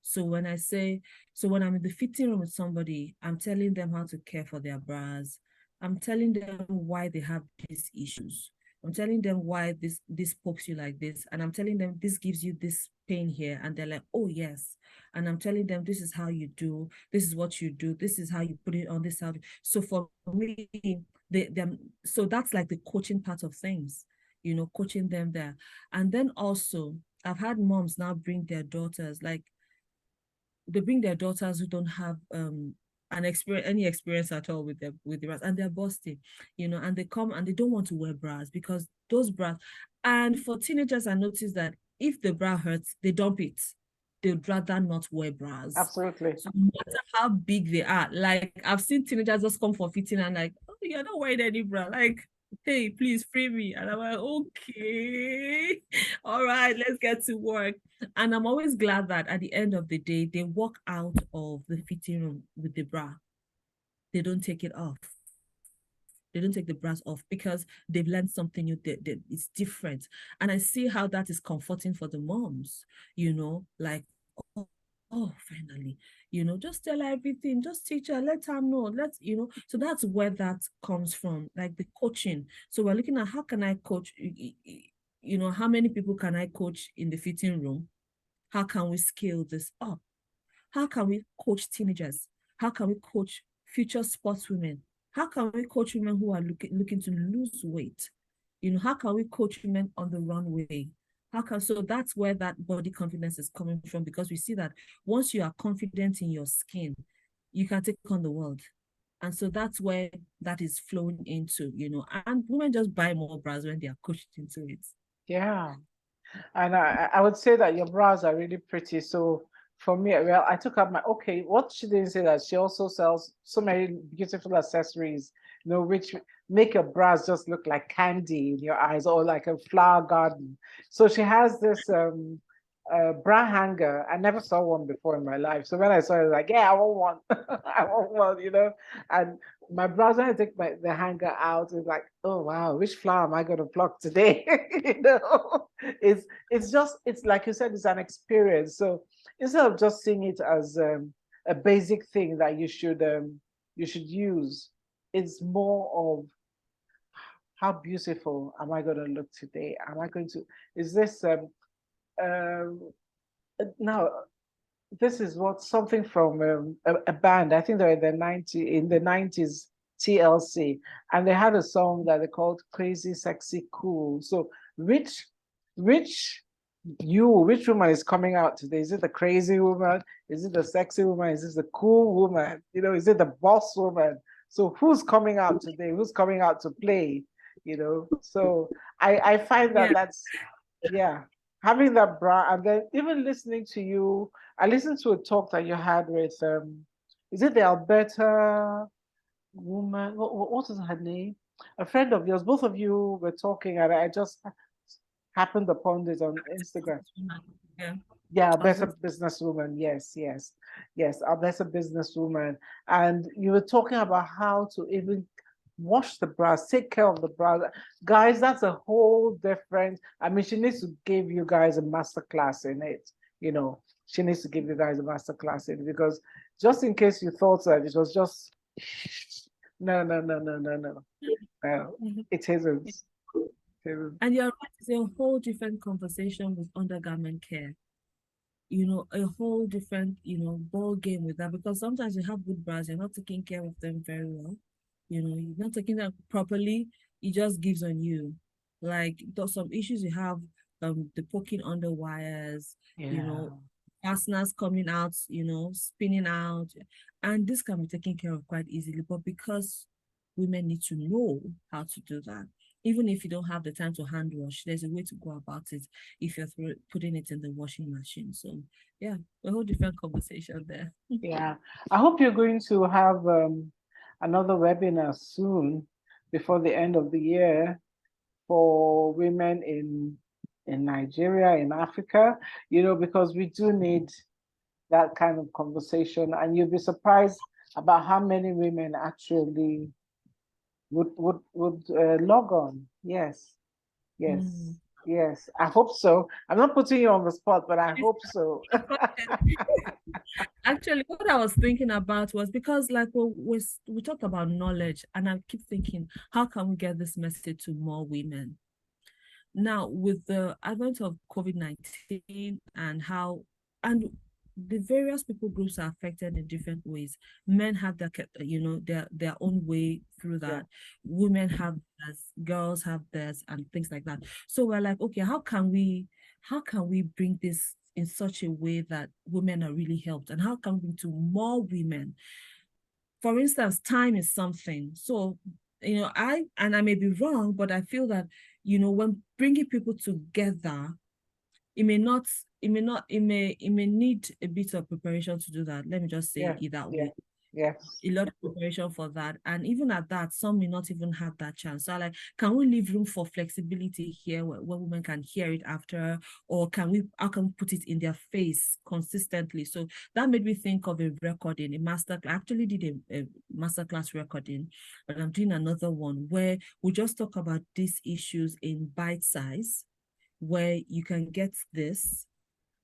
So when I'm in the fitting room with somebody, I'm telling them how to care for their bras. I'm telling them why they have these issues. I'm telling them why this pokes you like this. And I'm telling them this gives you this pain here. And they're like, oh yes. And I'm telling them this is how you do, this is what you do, this is how you put it on this how. So for me, so that's like the coaching part of things, coaching them there. And then also I've had moms now bring their daughters, like they bring their daughters who don't have any experience at all with the bras, and they're busting, and they come and they don't want to wear bras because those bras. And for teenagers, I noticed that if the bra hurts, they dump it. They'd rather not wear bras. Absolutely. So no matter how big they are, like I've seen teenagers just come for fitting and like, oh, you're not wearing any bra. Like, hey, please free me. And I'm like, okay, all right, let's get to work. And I'm always glad that at the end of the day, they walk out of the fitting room with the bra. They don't take it off. They don't take the bras off because they've learned something new. It's different. And I see how that is comforting for the moms, like, finally, just tell her everything, just teach her, let her know, so that's where that comes from, like the coaching. So we're looking at how can I coach, how many people can I coach in the fitting room? How can we scale this up? How can we coach teenagers? How can we coach future sportswomen? How can we coach women who are looking to lose weight? How can we coach women on the runway? So that's where that body confidence is coming from, because we see that once you are confident in your skin, you can take on the world. And so that's where that is flowing into, and women just buy more bras when they are coached into it. Yeah. And I would say that your bras are really pretty. So for me, well, I took up okay, what she didn't say that she also sells so many beautiful accessories, which make your bras just look like candy in your eyes or like a flower garden. So she has this bra hanger. I never saw one before in my life. So when I saw it, I was like, yeah, I want one. I want one, And my bras, when I take the hanger out, it's like, oh wow, which flower am I going to pluck today? It's like you said, it's an experience. So instead of just seeing it as a basic thing that you should use, it's more of how beautiful am I going to look today? Am I going to, is this, now, this is what something from a band. I think they were in the 90s, TLC, and they had a song that they called "Crazy, Sexy, Cool." So, which, which which woman is coming out today? Is it the crazy woman? Is it the sexy woman? Is it the cool woman? You know, is it the boss woman? So, who's coming out today? Who's coming out to play? You know, so I find that Yeah. yeah, having that bra, and then even listening to you. I listened to a talk that you had with is it the Alberta woman? What is her name? A friend of yours. Both of you were talking, and I just happened upon this on Instagram. Yeah. Yeah, I was Alberta just businesswoman. Yes, yes, yes, Alberta businesswoman. And you were talking about how to even wash the bras, take care of the bras. Guys, that's a whole different. I mean, she needs to give you guys a master class in it. You know, she needs to give you guys a master class in it because just in case you thought that it was just no, no, no, no, no, no, no. Mhm. It isn't. It isn't. And you're right, it's a whole different conversation with undergarment care. A whole different, ball game with that because sometimes you have good bras, you're not taking care of them very well. You're not taking them properly, it just gives on you. Like there's some issues you have, the poking under wires, you Yeah, know, fasteners coming out, spinning out. And this can be taken care of quite easily, but because women need to know how to do that. Even if you don't have the time to hand wash, there's a way to go about it if you're putting it in the washing machine. So yeah, a whole different conversation there. yeah. I hope you're going to have another webinar soon before the end of the year for women in Nigeria, in Africa, you know, because we do need that kind of conversation. And you'll be surprised about how many women actually would log on. Yes, yes, Mm. yes. I hope so. I'm not putting you on the spot, but I hope so. Actually, what I was thinking about was because, like, we talked about knowledge, and I keep thinking, how can we get this message to more women? Now, with the advent of COVID-19 and the various people groups are affected in different ways. Men have their own way through Yeah, that. Women have theirs, girls have theirs, and things like that. So we're like, okay, how can we bring this in such a way that women are really helped, and how can we bring to more women? For instance, time is something. So, I may be wrong, but I feel that, when bringing people together, it may not, it may need a bit of preparation to do that. Let me just say yeah, it that yeah, way. yes, A lot of preparation for that. And even at that, some may not even have that chance. So like, can we leave room for flexibility here where women can hear it after, or how can we put it in their face consistently? So that made me think of a recording, a master. I actually did a master class recording, but I'm doing another one where we just talk about these issues in bite size, where you can get this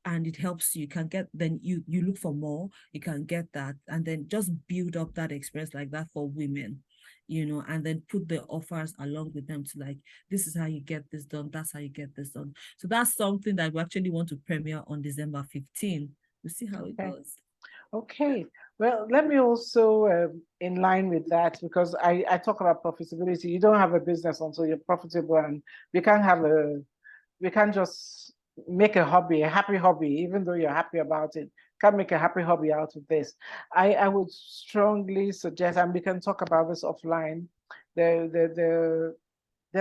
and it helps you. Can get, then you look for more, you can get that, and then just build up that experience like that for women, and then put the offers along with them to, like, this is how you get this done, that's how you get this done. So that's something that we actually want to premiere on December 15. We'll see how it okay. goes. Okay, well, let me also, in line with that, because I talk about profitability. You don't have a business until you're profitable, and we can't have we can't just make a hobby, a happy hobby, even though you're happy about it. Can't make a happy hobby out of this. I would strongly suggest, and we can talk about this offline. There's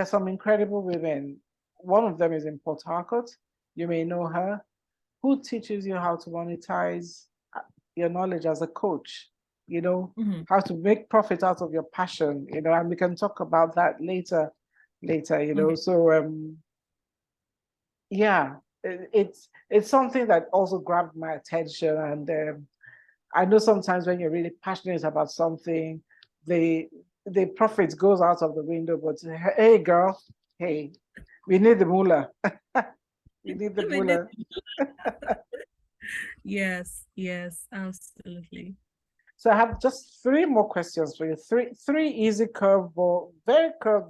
some incredible women. One of them is in Port Harcourt. You may know her, who teaches you how to monetize your knowledge as a coach, you know, Mhm. how to make profit out of your passion, you know, and we can talk about that later, you know. Okay. So yeah, it's something that also grabbed my attention. And I know sometimes when you're really passionate about something, the the profit goes out of the window, but hey girl, hey, we need the moolah. We need the moolah. Yes, yes, absolutely. So I have just three more questions for you. Three easy curveball, very curve.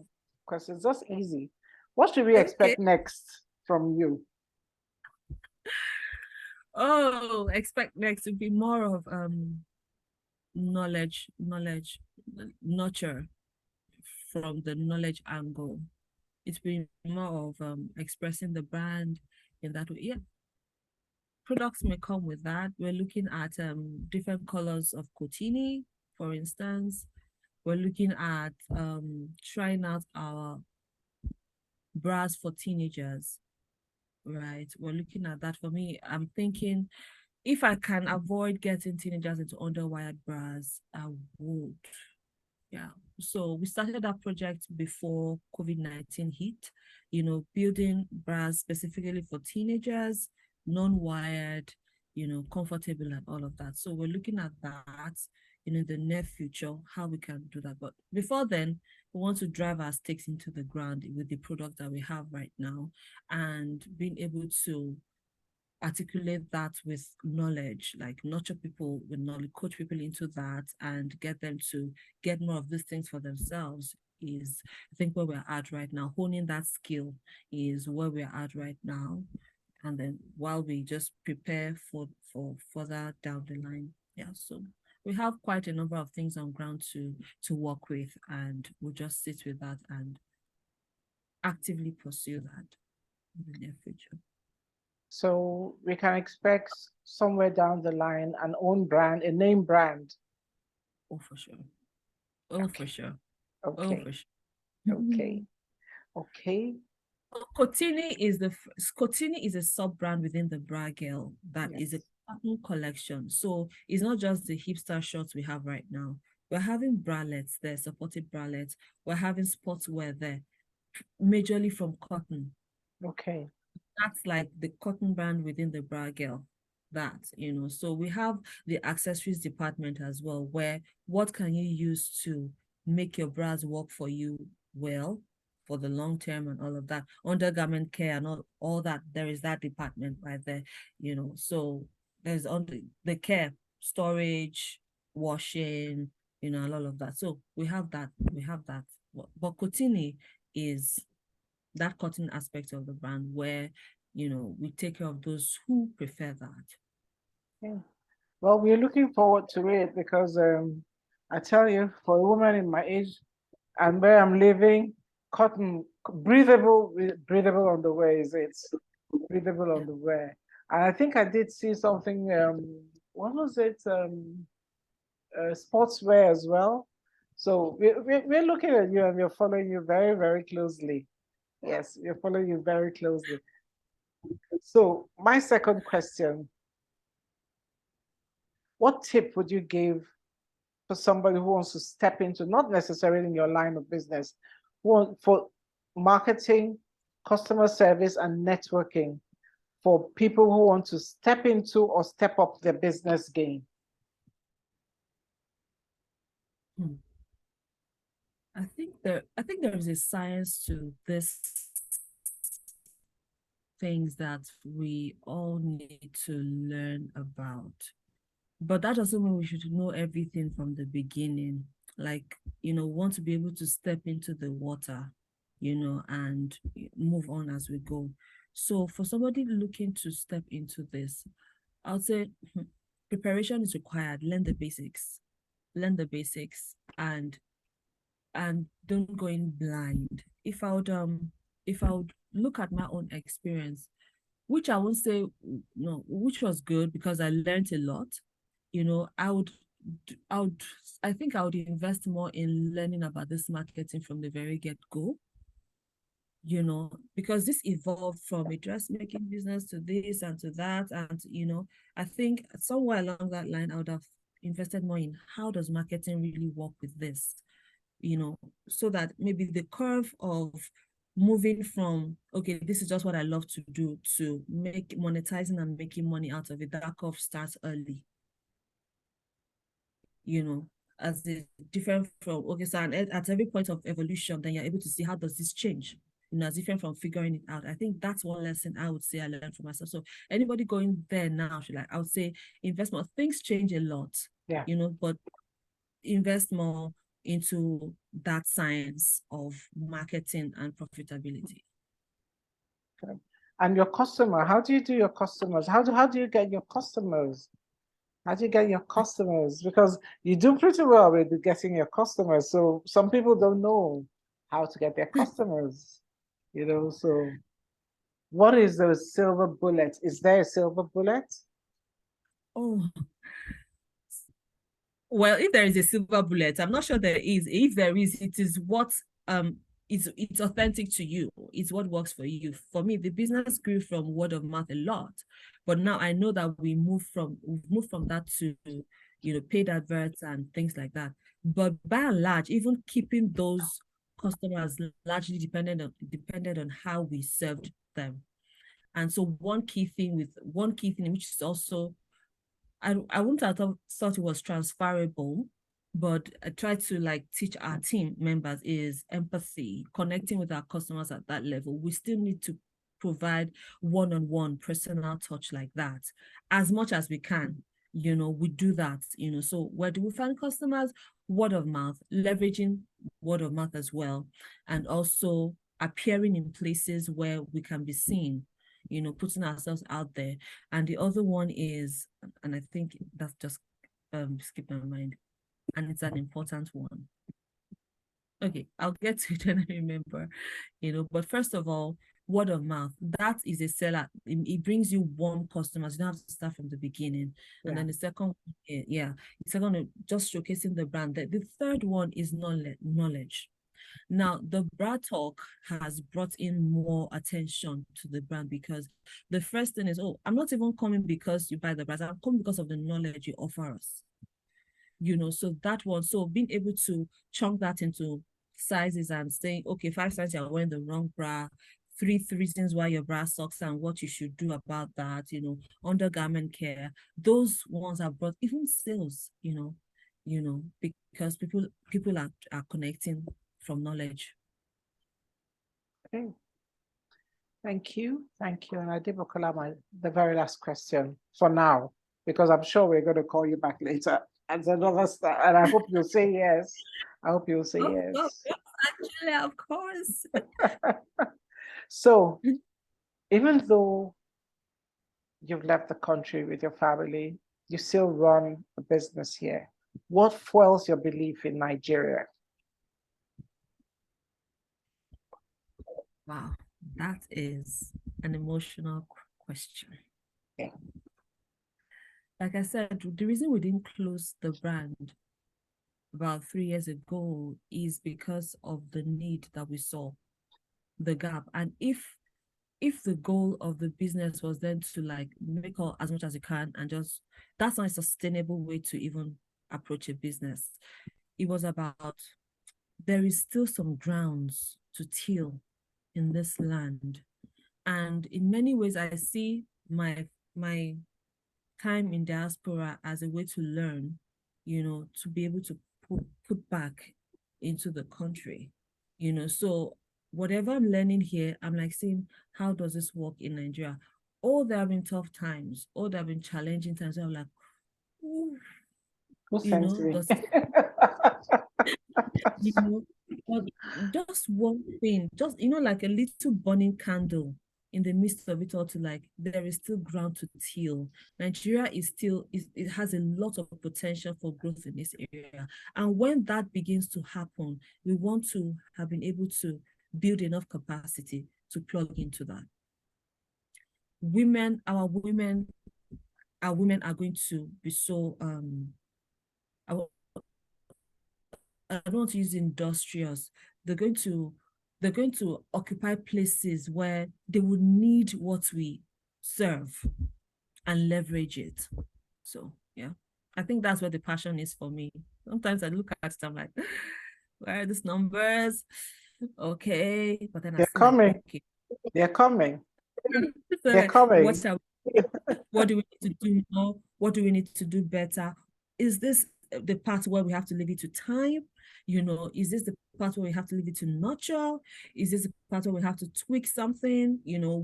questions, just easy. What should we Okay. expect next from you? Oh, expect next to be more of knowledge, nurture from the knowledge angle. It's been more of expressing the brand in that way. Yeah, products may come with that. We're looking at different colors of Cotini, for instance. We're looking at trying out our bras for teenagers, right? We're looking at that. For me, I'm thinking if I can avoid getting teenagers into underwired bras, I would. Yeah. So we started that project before COVID-19 hit, building bras specifically for teenagers, non-wired, comfortable and all of that. So we're looking at that, in the near future, how we can do that. But before then, we want to drive our stakes into the ground with the product that we have right now and being able to articulate that with knowledge, like nurture people with knowledge, coach people into that, and get them to get more of these things for themselves is, I think, where we're at right now. Honing that skill is where we're at right now. And then while we just prepare for further down the line. Yeah. So we have quite a number of things on ground to work with, and we'll just sit with that and actively pursue that in the near future. So we can expect somewhere down the line an own brand, a name brand. Oh, for sure. Oh, for sure. Oh, Okay. for sure. Okay. Okay. Scotini is a sub brand within the Bra Girl that is a cotton collection. So it's not just the hipster shorts we have right now. We're having bralettes there, supported bralettes. We're having sportswear there, majorly from cotton. Okay. That's like the cotton brand within the Bra Girl. So we have the accessories department as well, where what can you use to make your bras work for you well for the long term and all of that, undergarment care and all that. There is that department right there, so there's on the care, storage, washing, and all of that. So we have that. But Cotini is that cotton aspect of the brand where we take care of those who prefer that. Yeah. Well, we're looking forward to it because I tell you, for a woman in my age and where I'm living, cotton breathable on the way is it? Breathable on the way. And I think I did see something, what was it? Sportswear as well. So we're looking at you and we're following you very, very closely. Yes, we're following you very closely. So my second question, what tip would you give for somebody who wants to step into, not necessarily in your line of business, for marketing, customer service, and networking for people who want to step into or step up their business game? I think there is a science to this things that we all need to learn about. But that doesn't mean we should know everything from the beginning. Like, want to be able to step into the water, and move on as we go. So for somebody looking to step into this, I would say preparation is required. Learn the basics. And don't go in blind. If I would look at my own experience, which I won't say no, which was good because I learned a lot. I would I think I would invest more in learning about this marketing from the very get-go, because this evolved from a dressmaking business to this and to that. And, I think somewhere along that line, I would have invested more in how does marketing really work with this, so that maybe the curve of moving from, okay, this is just what I love to do, to monetizing and making money out of it, that curve starts early, as it's different from, okay, so at every point of evolution, then you're able to see how does this change, as different from figuring it out. I think that's one lesson I would say I learned for myself. So anybody going there now should, I would say, invest more. Things change a lot, Yeah. but invest more into that science of marketing and profitability. Okay. And your customer, how do you do your customers? How do you get your customers? How do you get your customers? Because you do pretty well with getting your customers. So some people don't know how to get their customers, so what is the silver bullet? Is there a silver bullet? Oh, well, if there is a silver bullet, I'm not sure there is. If there is, it is what it's authentic to you. It's what works for you. For me, the business grew from word of mouth a lot, but now I know that we've moved from that to paid adverts and things like that. But by and large, even keeping those customers largely depended on how we served them. And so one key thing which is also I wouldn't have thought it was transferable, but I try to teach our team members is empathy, connecting with our customers at that level. We still need to provide one-on-one personal touch like that as much as we can. We do that, so where do we find customers? Word of mouth, leveraging word of mouth as well, and also appearing in places where we can be seen, putting ourselves out there. And the other one is, and I think that's just skipped my mind, and it's an important one. Okay, I'll get to it when I remember, but first of all, word of mouth, that is a seller. It brings you warm customers. You don't have to start from the beginning. Yeah. And then the second, the second, just showcasing the brand. The third one is knowledge. Now, the Brand Talk has brought in more attention to the brand, because the first thing is, I'm not even coming because you buy the brand. I'm coming because of the knowledge you offer us. So that one, so being able to chunk that into sizes and saying, okay, 5 sizes you're wearing the wrong bra, 3 reasons why your bra sucks and what you should do about that, undergarment care, those ones are brought even sales, because people are connecting from knowledge. Okay. Thank you. And Adebukola, the very last question for now, because I'm sure we're going to call you back later as another star, and I hope you'll say yes. Yes. Actually, of course. So, even though you've left the country with your family, you still run a business here. What fuels your belief in Nigeria? Wow, that is an emotional question. Okay. Like I said, the reason we didn't close the brand about 3 years ago is because of the need that we saw, the gap. And if the goal of the business was then to make as much as you can and just, that's not a sustainable way to even approach a business. It was about, there is still some grounds to till in this land. And in many ways, I see my time in diaspora as a way to learn, to be able to put back into the country, so whatever I'm learning here, I'm saying, how does this work in Nigeria? Oh, there have been tough times, oh, there have been challenging times. I'm like, ooh, just one thing, just like a little burning candle in the midst of it all, to there is still ground to till. Nigeria is still, it has a lot of potential for growth in this area. And when that begins to happen, we want to have been able to build enough capacity to plug into that. Our women are going to be so, I don't want to use industrious. They're going to occupy places where they would need what we serve and leverage it. So yeah, I think that's where the passion is for me. Sometimes I look at it, I'm like, where are these numbers? Okay, but then they're coming. Okay. They're coming. They're coming. What do we need to do now? What do we need to do better? Is this the part where we have to leave it to time? Is this the part where we have to leave it to nurture? Is this the part where we have to tweak something,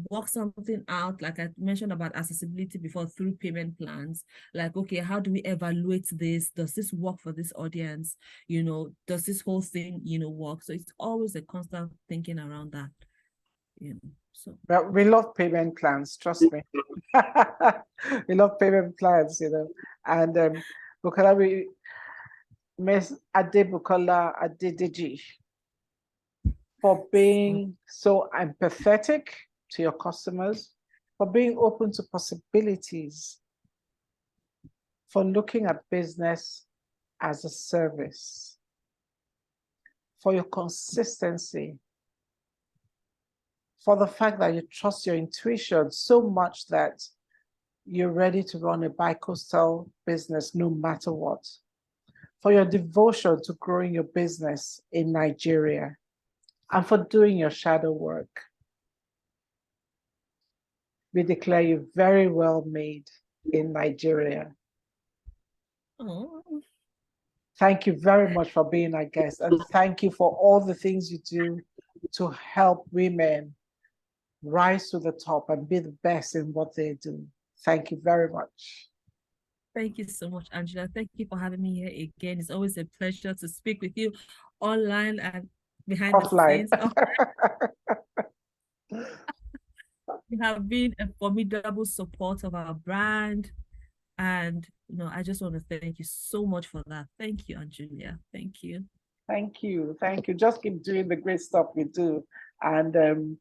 work something out? Like I mentioned about accessibility before through payment plans. Like, okay, how do we evaluate this? Does this work for this audience? Does this whole thing, work? So it's always a constant thinking around that, so. Well, we love payment plans, trust me. We love payment plans, and Bukola, Miss Adebukola Adedeji, for being so empathetic to your customers, for being open to possibilities, for looking at business as a service, for your consistency, for the fact that you trust your intuition so much that you're ready to run a bi-coastal business no matter what, for your devotion to growing your business in Nigeria, and for doing your shadow work. We declare you very well made in Nigeria. Oh. Thank you very much for being our guest, and thank you for all the things you do to help women rise to the top and be the best in what they do. Thank you very much. Thank you so much, Angela. Thank you for having me here again. It's always a pleasure to speak with you online and behind Offline. the scenes. You have been a formidable support of our brand. And I just want to thank you so much for that. Thank you, Angelia. Thank you. Thank you. Thank you. Just keep doing the great stuff we do. And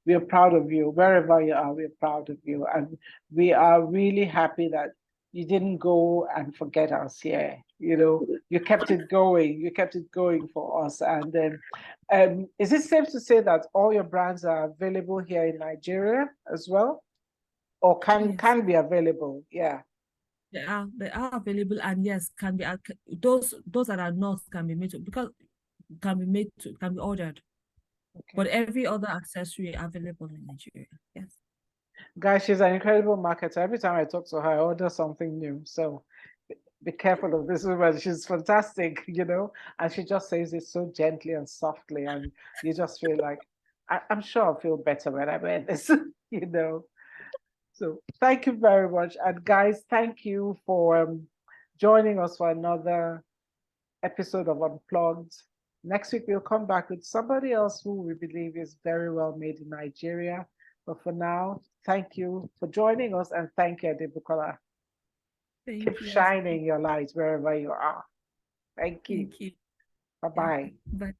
we are proud of you. Wherever you are, we're proud of you. And we are really happy that you didn't go and forget us here. You kept it going. You kept it going for us. And is it safe to say that all your brands are available here in Nigeria as well? Or can be available? Yeah. They are available, and yes, can be those that are not can be made to, because can be ordered. Okay. But every other accessory available in Nigeria. Yes. Guys, she's an incredible marketer. Every time I talk to her, I order something new. So be careful of this woman. She's fantastic, and she just says it so gently and softly, and you just feel like, I'm sure I'll feel better when I wear this, So thank you very much. And guys, thank you for joining us for another episode of Unplugged. Next week, we'll come back with somebody else who we believe is very well made in Nigeria. But for now, thank you for joining us, and thank you, Adebukola. Keep shining your light wherever you are. Thank you. Thank you. Bye-bye. Bye.